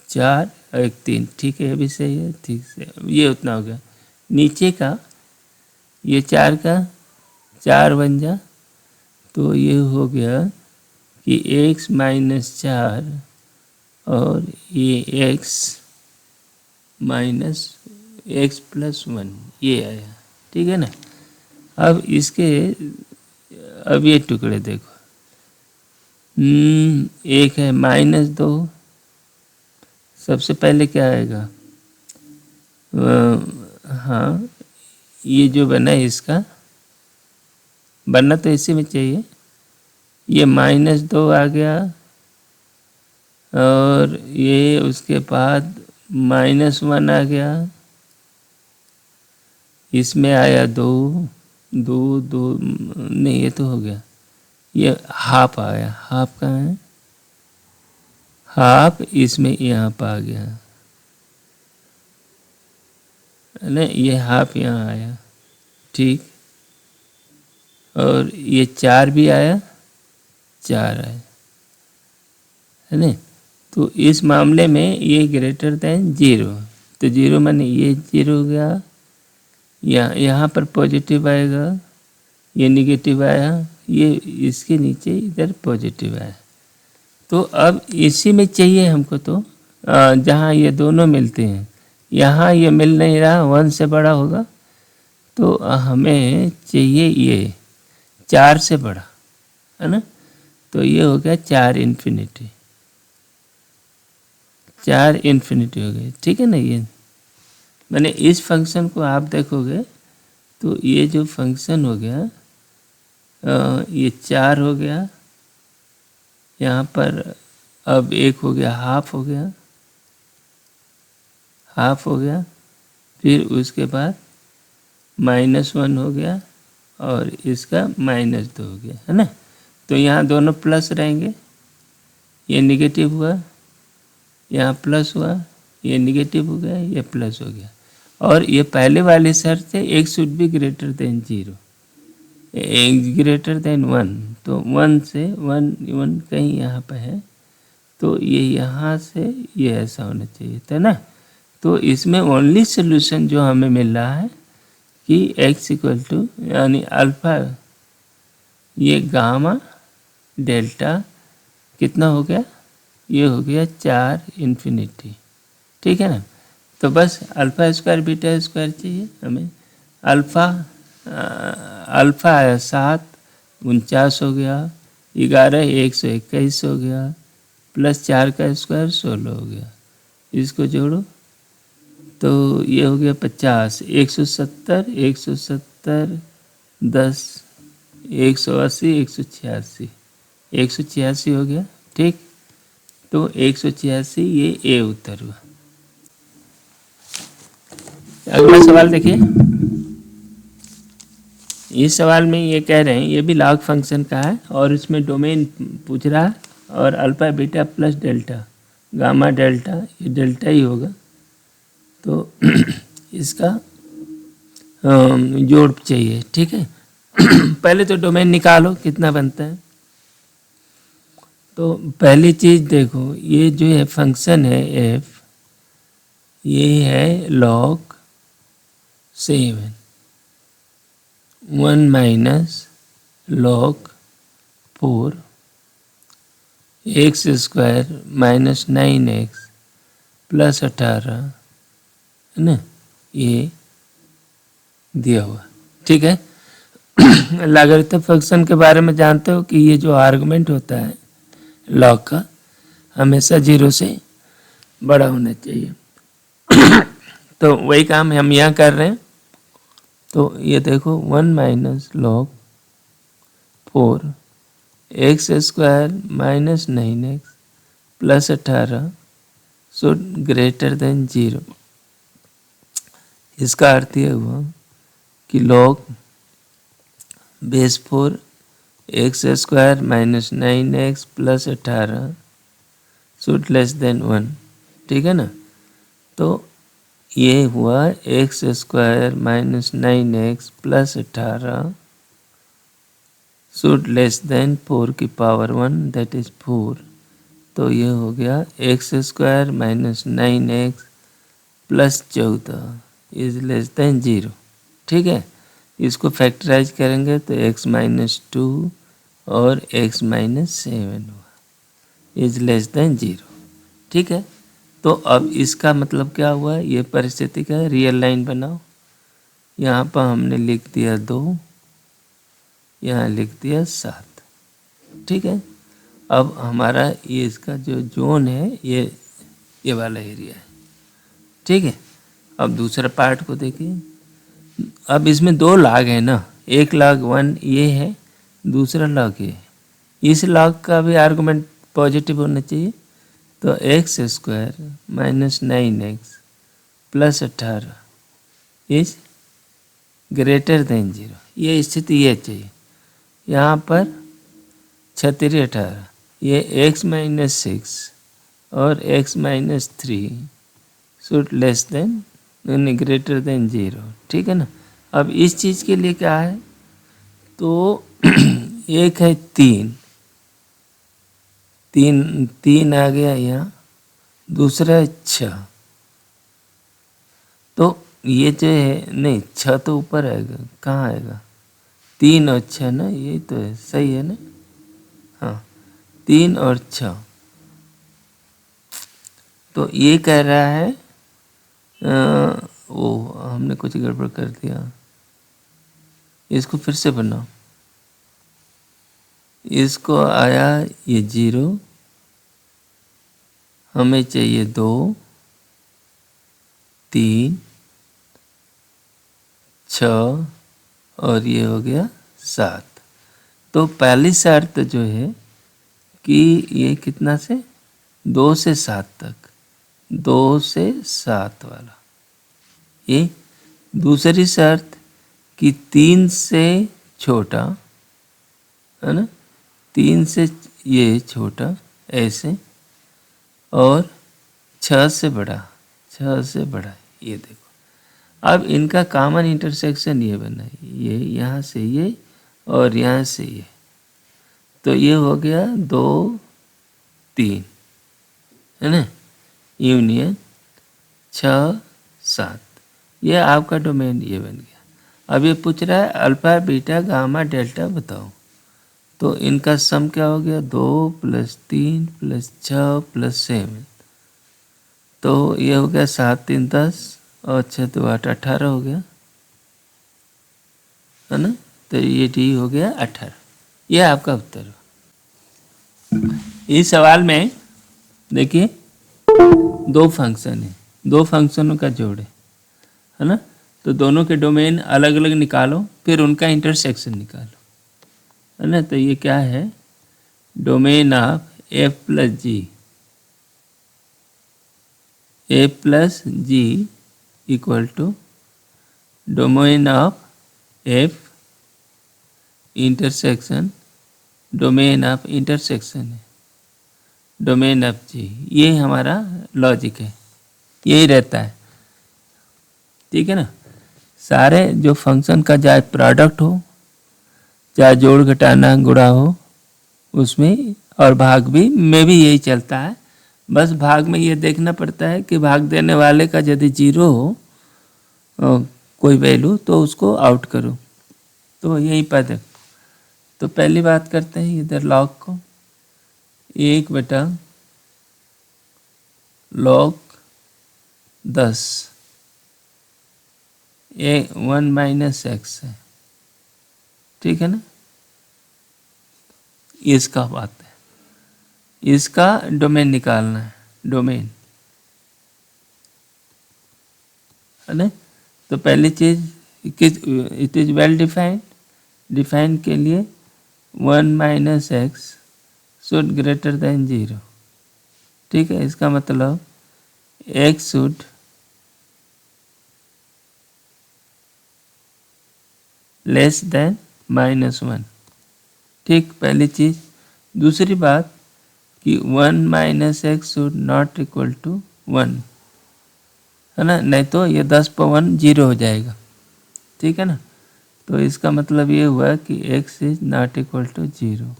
4 और 1 3 ठीक है, ये भी सही है, ठीक से ये उतना हो गया। नीचे का ये 4 का 4 बन जा, तो ये हो गया कि x माइनस 4 और ये x माइनस x प्लस 1 ये आया, ठीक है ना। अब इसके अब ये टुकड़े देखो, एक है माइनस 2, सबसे पहले क्या आएगा हाँ ये जो बना है इसका बनना तो इसी में चाहिए, ये माइनस 2 आ गया और ये उसके बाद माइनस 1 आ गया, इसमें आया 2 2 2 नहीं ये तो हो गया, ये हाफ आया, हाफ कहाँ है हाफ, इसमें यहाँ पर आ गया है ना, ये हाफ यहाँ आया ठीक, और ये 4 भी आया, 4 आया है ना। तो इस मामले में ये ग्रेटर देन 0, तो 0 माने ये 0 हो गया, यहाँ पर पॉजिटिव आएगा, ये निगेटिव आया, ये इसके नीचे इधर पॉजिटिव आया। तो अब इसी में चाहिए हमको, तो जहाँ ये दोनों मिलते हैं, यहाँ ये मिल नहीं रहा, 1 से बड़ा होगा, तो हमें चाहिए ये 4 से बड़ा है ना, तो ये हो गया 4 इन्फिनिटी, 4 इन्फिनिटी हो गई, ठीक है ना। ये मैंने इस फंक्शन को आप देखोगे तो ये जो फंक्शन हो गया ये 4 हो गया, यहाँ पर अब 1 हो गया, हाफ हो गया, हाफ हो गया, फिर उसके बाद -1 हो गया और इसका -2 हो गया है ना। तो यहाँ दोनों प्लस रहेंगे, ये निगेटिव हुआ, यहाँ प्लस हुआ, ये निगेटिव हो गया, ये प्लस हो गया। और ये पहले वाली शर्त है x should be greater than 0, x greater than 1, तो 1 से 1 कहीं यहाँ पर है, तो ये यहाँ से ये ऐसा होना चाहिए था ना। तो इसमें ओनली सोल्यूशन जो हमें मिल रहा है कि x इक्वल टू यानी अल्फा, ये गामा डेल्टा कितना हो गया, ये हो गया 4 इन्फिनिटी, ठीक है ना। तो बस अल्फ़ा स्क्वायर बीटा स्क्वायर चाहिए हमें। अल्फ़ा आया 7 49 हो गया, 11 121 हो गया, प्लस 4 का स्क्वायर 16 हो गया, इसको जोड़ो तो ये हो गया 50, 170 170 10 180 186 186 हो गया, ठीक। तो 186 ये ए उत्तर हुआ। अगला सवाल देखिए, इस सवाल में ये कह रहे हैं, ये भी लॉग फंक्शन का है और इसमें डोमेन पूछ रहा है और alpha beta plus delta gamma delta, ये डेल्टा ही होगा। तो इसका जोड़ चाहिए, ठीक है। पहले तो डोमेन निकालो कितना बनता है। तो पहली चीज़ देखो, ये जो है फंक्शन है एफ, ये है log 7 1 minus log 4 x square minus 9x plus 18 है ना, ये दिया हुआ, ठीक है। लॉगरिथम फंक्शन के बारे में जानते हो कि ये जो आर्गुमेंट होता है लॉग का हमेशा 0 से बड़ा होना चाहिए। तो वही काम हम यहाँ कर रहे हैं। तो ये देखो 1 minus log 4 x square minus 9x plus 18 should greater than 0। इसका अर्थ ये हुआ कि log base 4 x square minus 9x plus 18 should less than 1, ठीक है ना। तो ये हुआ x square minus 9x plus 18 should less than 4 की पावर 1 दैट इज 4। तो ये हो गया x square minus 9x plus 14 is less than 0, ठीक है। इसको फैक्टराइज करेंगे तो x माइनस 2 और x माइनस 7 हुआ इज लेस देन 0, ठीक है। तो अब इसका मतलब क्या हुआ, ये परिस्थिति का रियल लाइन बनाओ। यहाँ पर हमने लिख दिया 2, यहाँ लिख दिया 7, ठीक है। अब हमारा ये इसका जो जोन है ये वाला एरिया है, ठीक है। अब दूसरा पार्ट को देखिए। अब इसमें 2 लॉग है ना, एक log 1 ये है, दूसरा log ये है। इस log का भी आर्गुमेंट पॉजिटिव होना चाहिए। तो x square minus 9x plus 18 is greater than 0, ये स्थिति ये चाहिए। यहाँ पर 36 18 ये x माइनस 6 और x minus 3 should less than greater than 0, ठीक है ना। अब इस चीज़ के लिए क्या है, तो एक है 3 आ गया यहाँ, दूसरा है 6। तो ये जो है, नहीं 6 तो ऊपर आएगा, कहाँ आएगा, 3 और 6 ना, ये तो है, सही है ना। हाँ 3 और 6। तो ये कह रहा है हमने कुछ गड़बड़ कर दिया, इसको फिर से बनाओ। इसको आया ये 0, हमें चाहिए 2 3 6 और ये हो गया 7। तो पहली शर्त जो है कि ये कितना से 2 से 7 तक, 2 से 7 वाला। ये दूसरी शर्त कि 3 से छोटा है ना, 3 से ये छोटा ऐसे, और 6 से बड़ा, 6 से बड़ा, ये देखो। अब इनका कॉमन इंटरसेक्शन ये बना है, ये यहाँ से ये और यहाँ से ये। तो ये हो गया 2 3 है ना, यूनियन 6 7, ये आपका डोमेन ये बन गया। अब ये पूछ रहा है अल्फा बीटा गामा डेल्टा बताओ। तो इनका सम क्या हो गया, 2 + 3 + 6 + 7। तो ये हो गया 7 3 10 और 6 2 8 18 हो गया, है ना। तो ये डी हो गया 18, ये आपका उत्तर हो। इस सवाल में देखिए 2 फंक्शन है, 2 फंक्शनों का जोड़ है ना। तो दोनों के डोमेन अलग अलग निकालो, फिर उनका इंटरसेक्शन निकालो, है ना। तो ये क्या है, domain of f + g a plus g equal to domain of f intersection domain of intersection है, डोमेन ऑफ जी। ये हमारा लॉजिक है, यही रहता है, ठीक है ना। सारे जो फंक्शन का चाहे प्रोडक्ट हो, चाहे जोड़ घटाना गुणा हो, उसमें और भाग भी में भी यही चलता है। बस भाग में ये देखना पड़ता है कि भाग देने वाले का यदि जीरो हो कोई वैल्यू तो उसको आउट करो, तो यही पद है। तो पहली बात करते हैं इधर लॉग को, 1/log 10 1 माइनस एक्स है, ठीक है ना। इसका बात है, इसका डोमेन निकालना है, डोमेन है ना। तो पहली चीज it is well defined, define के लिए 1 minus x should greater than 0, ठीक है। इसका मतलब एक्स शुड लेस देन -1, ठीक, पहली चीज। दूसरी बात कि 1 minus x should not equal to 1, है ना, नहीं तो ये 10 पर 1 0 हो जाएगा, ठीक है ना। तो इसका मतलब ये हुआ कि x is not equal to 0,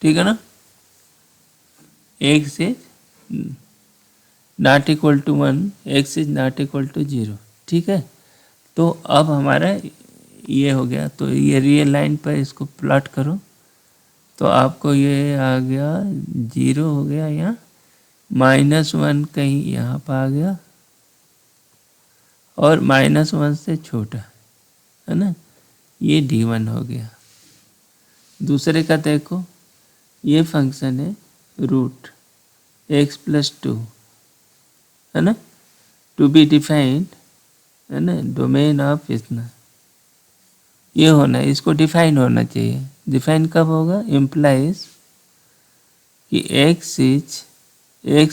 ठीक है ना। x is not equal to 1, x is not equal to 0, ठीक है। तो अब हमारा ये हो गया। तो ये रियल लाइन पर इसको प्लॉट करो तो आपको ये आ गया 0 हो गया, यहाँ -1 कहीं यहाँ पर आ गया और -1 से छोटा, है ना, ये d1 हो गया। दूसरे का देखो, ये फंक्शन है रूट x प्लस 2, है ना, टू बी डिफाइंड, है ना, डोमेन ऑफ इतना ये होना है, इसको डिफाइन होना चाहिए। डिफाइन कब होगा, इम्प्लाइज कि x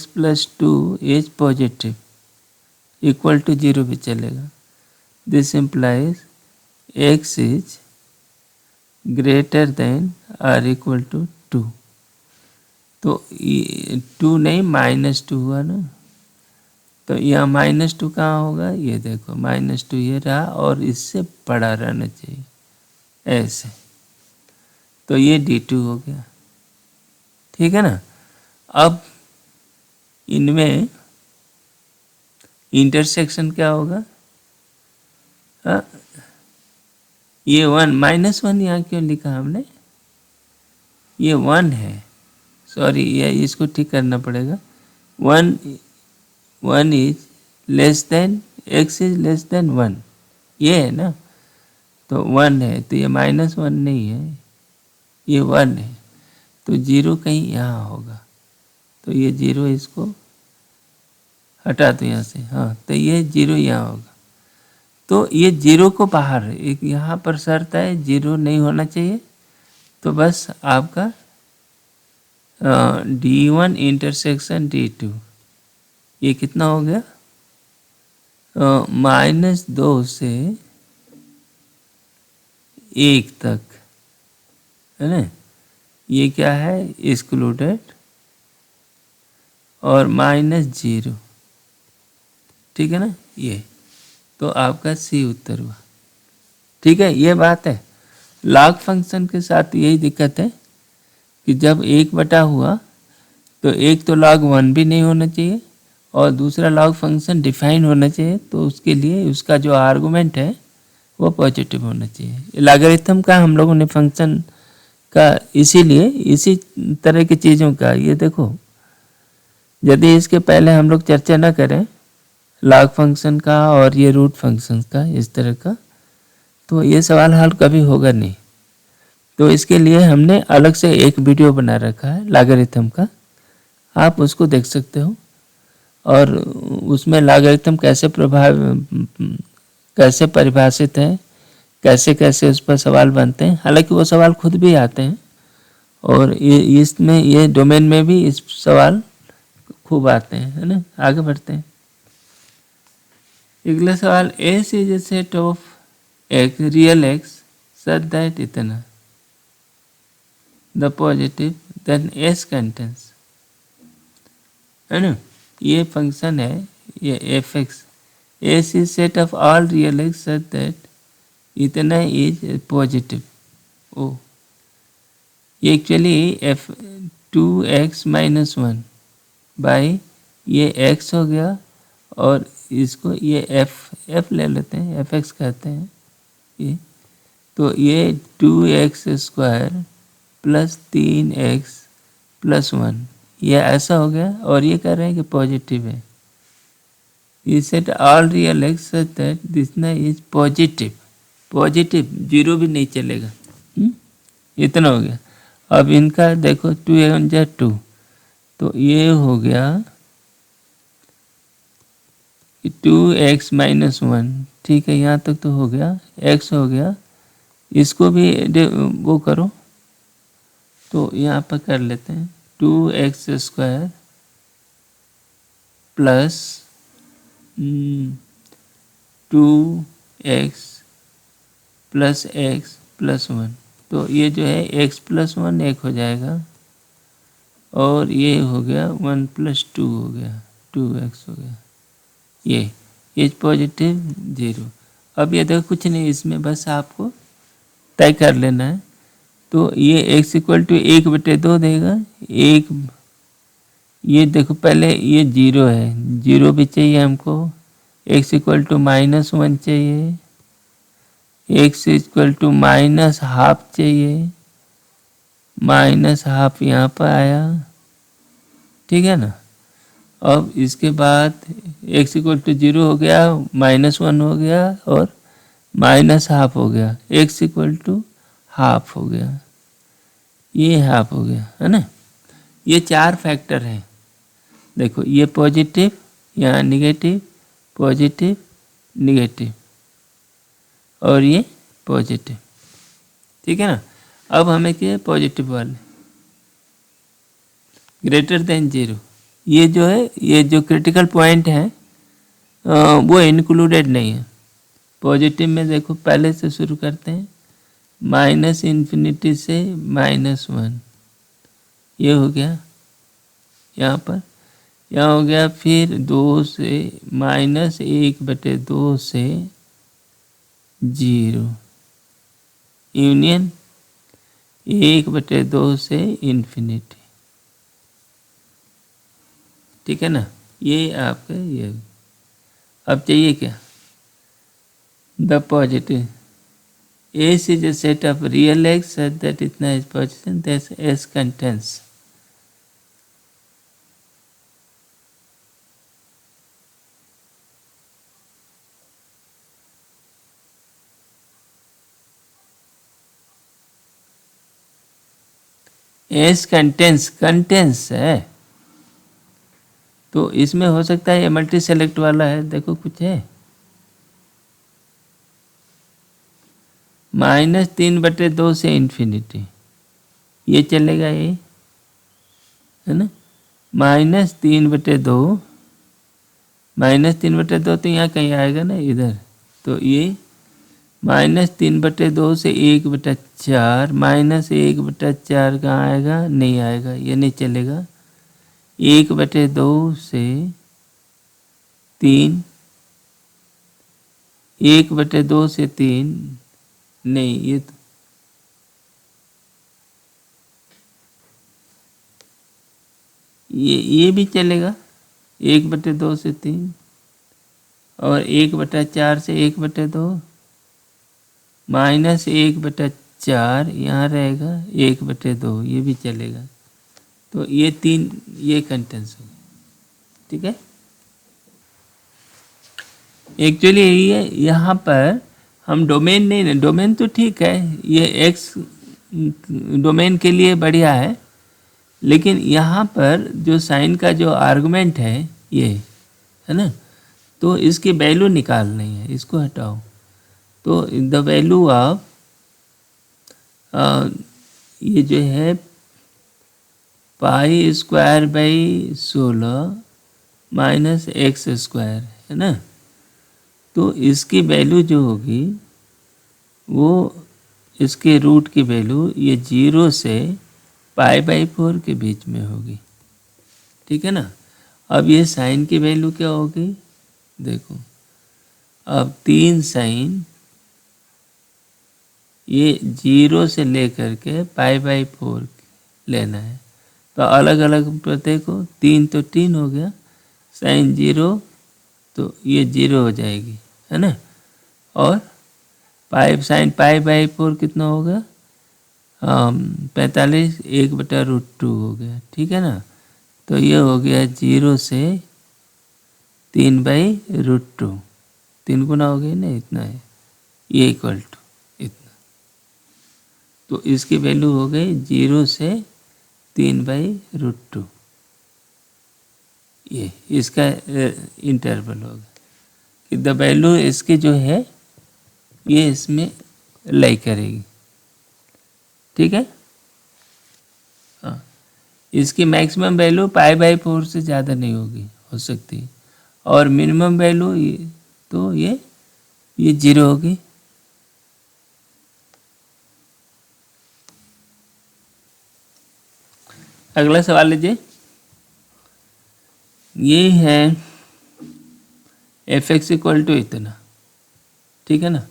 plus 2 is positive equal to 0 भी चलेगा। This implies x is greater than or equal to 2। तो 2 नहीं -2 हुआ ना, तो यहाँ -2 कहाँ होगा, ये देखो -2 ये रहा और इससे बड़ा रहना चाहिए ऐसे, तो ये d2 हो गया, ठीक है ना। अब इनमें इंटरसेक्शन क्या होगा, ये 1 -1 यहाँ क्यों लिखा हमने, ये 1 है, सॉरी ये इसको ठीक करना पड़ेगा। 1 is less than x is less than 1, ये है ना, तो 1 है, तो ये -1 नहीं है, ये 1 है, तो 0 कहीं यहाँ होगा, तो ये 0 इसको हटा दो यहाँ से, हाँ, तो ये 0 यहाँ होगा। तो ये 0 को बाहर, एक यहाँ पर शर्त है 0 नहीं होना चाहिए, तो बस आपका d1 इंटरसेक्शन d2 ये कितना हो गया, -2 से 1 तक, है ना, ये क्या है एक्सक्लूडेड, और -0, ठीक है ना। ये तो आपका सी उत्तर हुआ, ठीक है। ये बात है, लॉग फंक्शन के साथ यही दिक्कत है कि जब 1 हुआ तो एक तो log 1 भी नहीं होना चाहिए और दूसरा log फंक्शन डिफाइन होना चाहिए, तो उसके लिए उसका जो आर्गुमेंट है वो पॉजिटिव होना चाहिए। लॉगरिथम का हम लोगों ने फंक्शन का इसीलिए इसी तरह की चीज़ों का, ये देखो यदि इसके पहले हम लोग चर्चा ना करें लॉग फंक्शन का और ये रूट फंक्शन का इस तरह का, तो ये सवाल हल कभी होगा नहीं। तो इसके लिए हमने अलग से एक वीडियो बना रखा है लॉगरिथम का, आप उसको देख सकते हो, और उसमें लॉगरिथम कैसे कैसे परिभाषित है, कैसे कैसे उस पर सवाल बनते हैं, हालांकि वो सवाल खुद भी आते हैं और इसमें ये डोमेन में भी इस सवाल खूब आते हैं, है ना। आगे बढ़ते हैं। अगला सवाल, S is a set of X real X such that इतना the positive then S contains, है ना। ये फंक्शन है, ये F X, S is set of all real X such that इतना इज पॉजिटिव। ओ ये एक्चुअली एफ 2x-1 बाई ये x हो गया और इसको ये f ले लेते हैं, एफ एक्स कहते हैं ये। तो ये 2x² प्लस 3x प्लस 1 ये ऐसा हो गया और ये कह रहे हैं कि पॉजिटिव है। ये set all real X such that this ना इज पॉजिटिव, पॉजिटिव जीरो भी नहीं चलेगा। इतना हो गया। अब इनका देखो 2 तो ये हो गया 2x-1, ठीक है, यहाँ तक तो हो गया, x हो गया। इसको भी वो करो तो यहाँ पर कर लेते हैं 2x² plus 2x plus x plus 1, तो ये जो है x प्लस 1 एक हो जाएगा और ये हो गया 1 प्लस 2 हो गया, 2x हो गया। ये एच पॉजिटिव 0। अब ये देखो कुछ नहीं, इसमें बस आपको तय कर लेना है। तो ये x इक्वल टू 1/2 देगा। एक ये देखो पहले ये 0 है, 0 भी चाहिए हमको। x इक्वल टू -1 चाहिए, x इक्वल टू -½ चाहिए, -½ यहाँ पर आया, ठीक है ना। अब इसके बाद x इक्वल टू 0 हो गया, -1 हो गया और -½ हो गया, x इक्वल टू ½ हो गया, ये ½ हो गया, है ना। ये 4 फैक्टर हैं। देखो ये पॉजिटिव, यहाँ निगेटिव, पॉजिटिव, निगेटिव और ये पॉजिटिव, ठीक है ना। अब हमें क्या पॉजिटिव वाले ग्रेटर देन 0, ये जो है, ये जो क्रिटिकल पॉइंट है वो इंक्लूडेड नहीं है। पॉजिटिव में देखो पहले से शुरू करते हैं, -∞ से -1, ये हो गया यहाँ पर, यहाँ हो गया। फिर 2 से -1/2 से 0, यूनियन 1/2 से इन्फिनिटी, ठीक है ना। ये आपका ये। अब चाहिए क्या, the positive S is a set of real X such that इतना is positive that S contains S contains है। तो इसमें हो सकता है ये मल्टी सेलेक्ट वाला है, देखो कुछ है -3/2 से इन्फिनिटी, ये चलेगा, ये है ना। -3/2, -3/2 तो यहाँ कहीं आएगा ना इधर, तो ये -3/2 से 1/4, -1/4 कहाँ आएगा, नहीं आएगा, ये नहीं चलेगा। 1/2 से 3, 1/2 से 3 नहीं, ये भी चलेगा 1/2 से 3 और 1/4 से 1/2, -1/4 यहाँ रहेगा 1/2, ये भी चलेगा। तो ये 3 ये कंटेंस हो गया, ठीक है। एक्चुअली ये यहाँ पर हम डोमेन नहीं, डोमेन तो ठीक है, ये एक्स डोमेन के लिए बढ़िया है, लेकिन यहाँ पर जो साइन का जो आर्गुमेंट है ये, है ना, तो इसकी वैल्यू निकालनी है, इसको हटाओ। तो द वैल्यू ऑफ ये जो है pi square by 16 minus x square है ना। तो इसकी वैल्यू जो होगी वो इसके रूट की वैल्यू ये 0 से पाई/4 के बीच में होगी, ठीक है ना। अब ये साइन की वैल्यू क्या होगी, देखो अब 3 साइन ये 0 से लेकर के पाई/4 लेना है। तो अलग अलग देखो 3 तो 3 हो गया, साइन 0 तो ये 0 हो जाएगी है ना। और पाई साइन पाई/4 कितना होगा 45 1/√2 हो गया, ठीक है ना। तो ये हो गया 0 से 3/√2, 3 गुना हो गया ना, इतना है, ये इक्वल टू इतना। तो इसकी वैल्यू हो गई 0 से 3/√2, ये इसका इंटरवल होगा कि द वैल्यू इसकी जो है ये इसमें लाई करेगी, ठीक है। हाँ, इसकी मैक्सिमम वैल्यू पाई/4 से ज़्यादा नहीं होगी, हो सकती, और मिनिमम वैल्यू तो ये 0 होगी। अगला सवाल लीजिए, ये है f(x) इक्वल टू इतना, ठीक है ना।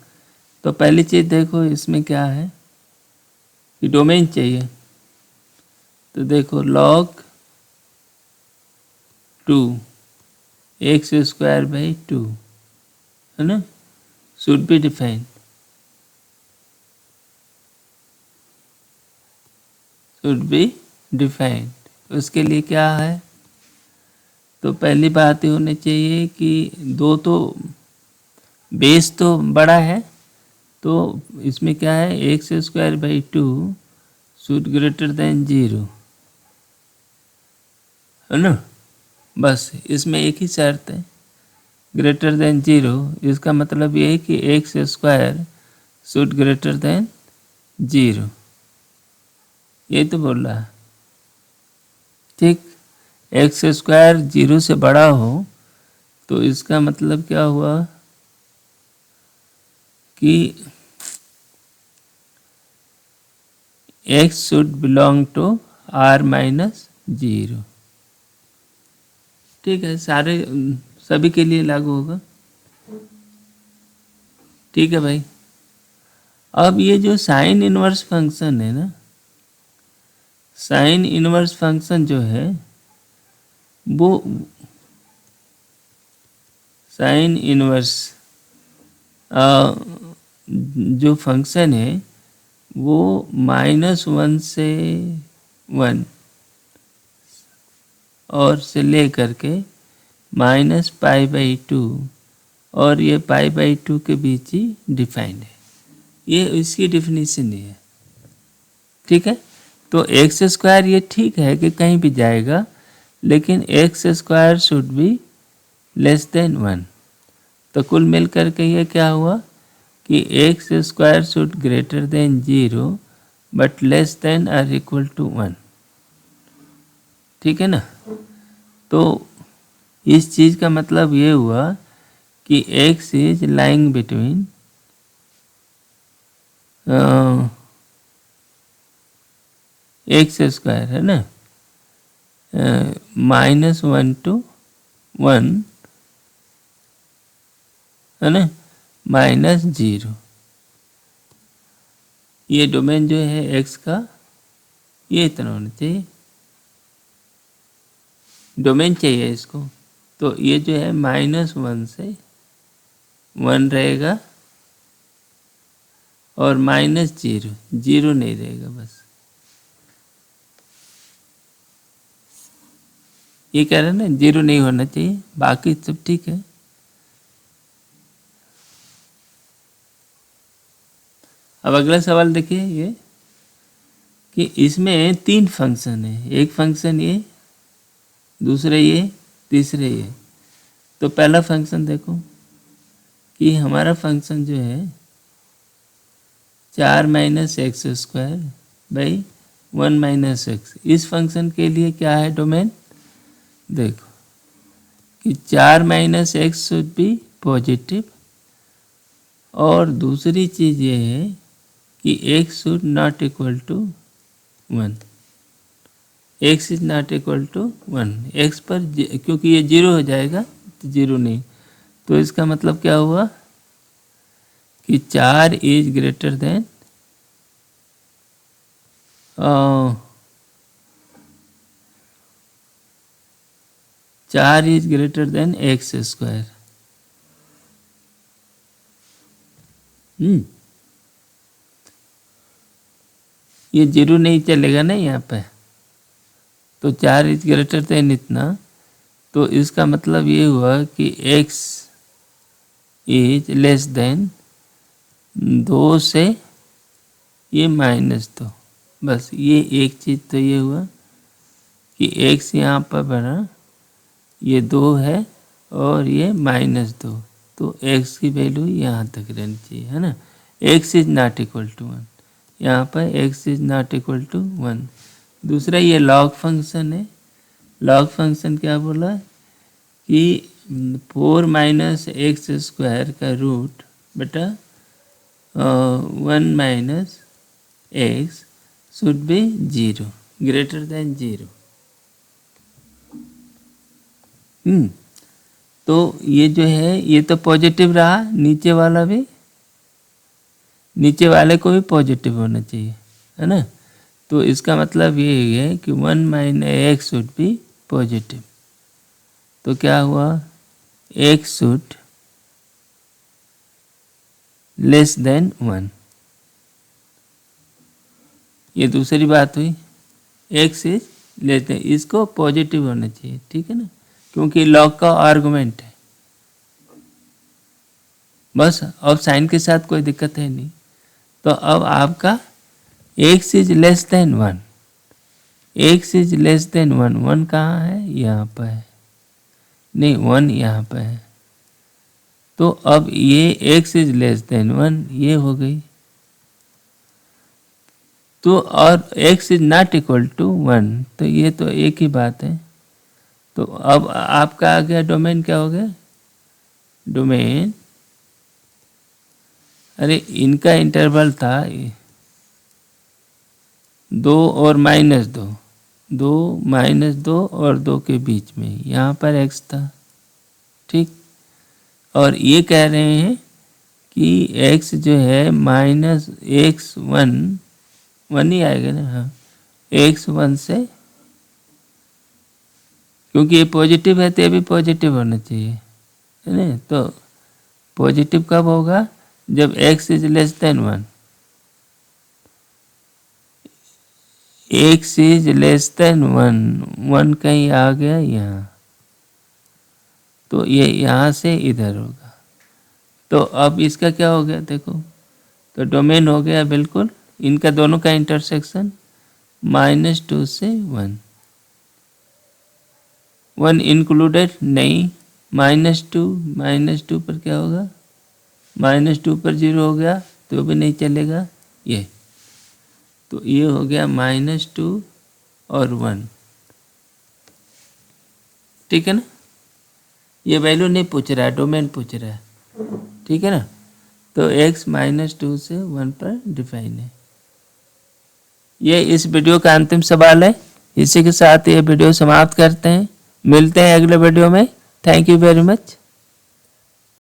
तो पहली चीज़ देखो इसमें क्या है कि डोमेन चाहिए। तो देखो log 2 x²/2 है ना, शुड बी डिफाइंड, उसके लिए क्या है, तो पहली बात ये होनी चाहिए कि दो तो बेस तो बड़ा है, तो इसमें क्या है x²/2 शुड ग्रेटर देन 0 है ना। बस इसमें एक ही शर्त है, ग्रेटर देन 0। इसका मतलब ये है कि x² शुड ग्रेटर देन 0, ये तो बोल रहा है, ठीक। x² 0 से बड़ा हो तो इसका मतलब क्या हुआ कि x should belong to r-0, ठीक है, सारे सभी के लिए लागू होगा, ठीक है भाई। अब ये जो साइन इनवर्स फंक्शन है ना, साइन इनवर्स फंक्शन जो है वो साइन इनवर्स जो फंक्शन है वो -1 से 1 और से ले करके -π/2 और ये π/2 के बीच ही डिफाइंड है, ये इसकी डिफिनीशन है, ठीक है। तो x² ये ठीक है कि कहीं भी जाएगा, लेकिन x² should be less than 1। तो कुल मिलकर के ये क्या हुआ कि x² should greater than 0 but less than और इक्वल टू 1, ठीक है ना। तो इस चीज़ का मतलब ये हुआ कि x is lying between x² है ना, -1 to 1 है ना, -0। ये डोमेन जो है x का ये इतना होना चाहिए, डोमेन चाहिए इसको। तो ये जो है -1 से 1 रहेगा और -0, 0 नहीं रहेगा, बस ये कह रहे हैं ना, 0 नहीं होना चाहिए, बाकी सब ठीक है। अब अगला सवाल देखिए ये कि इसमें 3 फंक्शन है, एक फंक्शन ये, दूसरे ये, तीसरे ये। तो पहला फंक्शन देखो कि हमारा फंक्शन जो है 4 - x² 1 माइनस एक्स। इस फंक्शन के लिए क्या है डोमेन, देखो कि 4 minus x should be positive, और दूसरी चीज़ ये है कि x should not equal to 1, x is not equal to 1। X पर क्योंकि ये 0 हो जाएगा तो 0 नहीं, तो इसका मतलब क्या हुआ कि 4 is greater then 4 is greater then x square. ये 0 नहीं चलेगा ना यहाँ पे, तो 4 इज ग्रेटर देन इतना, तो इसका मतलब ये हुआ कि x इज लेस देन 2 से ये -2। बस ये एक चीज़ तो ये हुआ कि x यहाँ पर बना, ये 2 है और ये -2, तो x की वैल्यू यहाँ तक रहनी चाहिए, है ना। x is not equal to 1, यहाँ पर x is not equal to 1। दूसरा ये लॉग फंक्शन है। लॉग फंक्शन क्या बोला कि 4 माइनस एक्स स्क्वायर का रूट बटा 1 minus x should be 0, greater than 0। तो ये जो है ये तो पॉजिटिव रहा, नीचे वाला भी, नीचे वाले को भी पॉजिटिव होना चाहिए, है ना। तो इसका मतलब ये है कि 1 minus x should be positive. तो क्या हुआ, एक्स शुड लेस देन 1। ये दूसरी बात हुई, एक्स इज लेस देन, इसको पॉजिटिव होना चाहिए, ठीक है ना, क्योंकि लॉग का आर्गुमेंट है। बस अब साइन के साथ कोई दिक्कत है नहीं। तो अब आपका x is less than 1, x is less than 1, 1 कहाँ है, यहाँ पर है, नहीं 1 यहाँ पर है। तो अब ये x इज लेस देन 1 ये हो गई, तो और x is not equal to 1, तो ये तो एक ही बात है। तो अब आपका आ गया डोमेन, क्या हो गया डोमेन, अरे इनका इंटरवल था 2 और -2, 2 -2 और 2 के बीच में, यहाँ पर x था, ठीक। और ये कह रहे हैं कि x जो है -x1 ही आएगा ना, हाँ, x1 से, क्योंकि ये पॉजिटिव है तो ये भी पॉजिटिव होना चाहिए, है ना। तो पॉजिटिव कब होगा, जब x is less than 1, x is less than 1 कहीं आ गया यहाँ, तो ये यहाँ से इधर होगा। तो अब इसका क्या हो गया देखो, तो डोमेन हो गया बिल्कुल इनका दोनों का इंटरसेक्शन -2 से 1 इंक्लूडेड नहीं, -2 पर क्या होगा, -2 पर 0 हो गया तो भी नहीं चलेगा ये, तो ये हो गया -2 और 1, ठीक है ना। ये वैल्यू नहीं पूछ रहा है, डोमेन पूछ रहा है, ठीक है ना। तो x -2 से 1 पर डिफाइन है। ये इस वीडियो का अंतिम सवाल है। इसी के साथ ये वीडियो समाप्त करते हैं, मिलते हैं अगले वीडियो में। Thank you very much.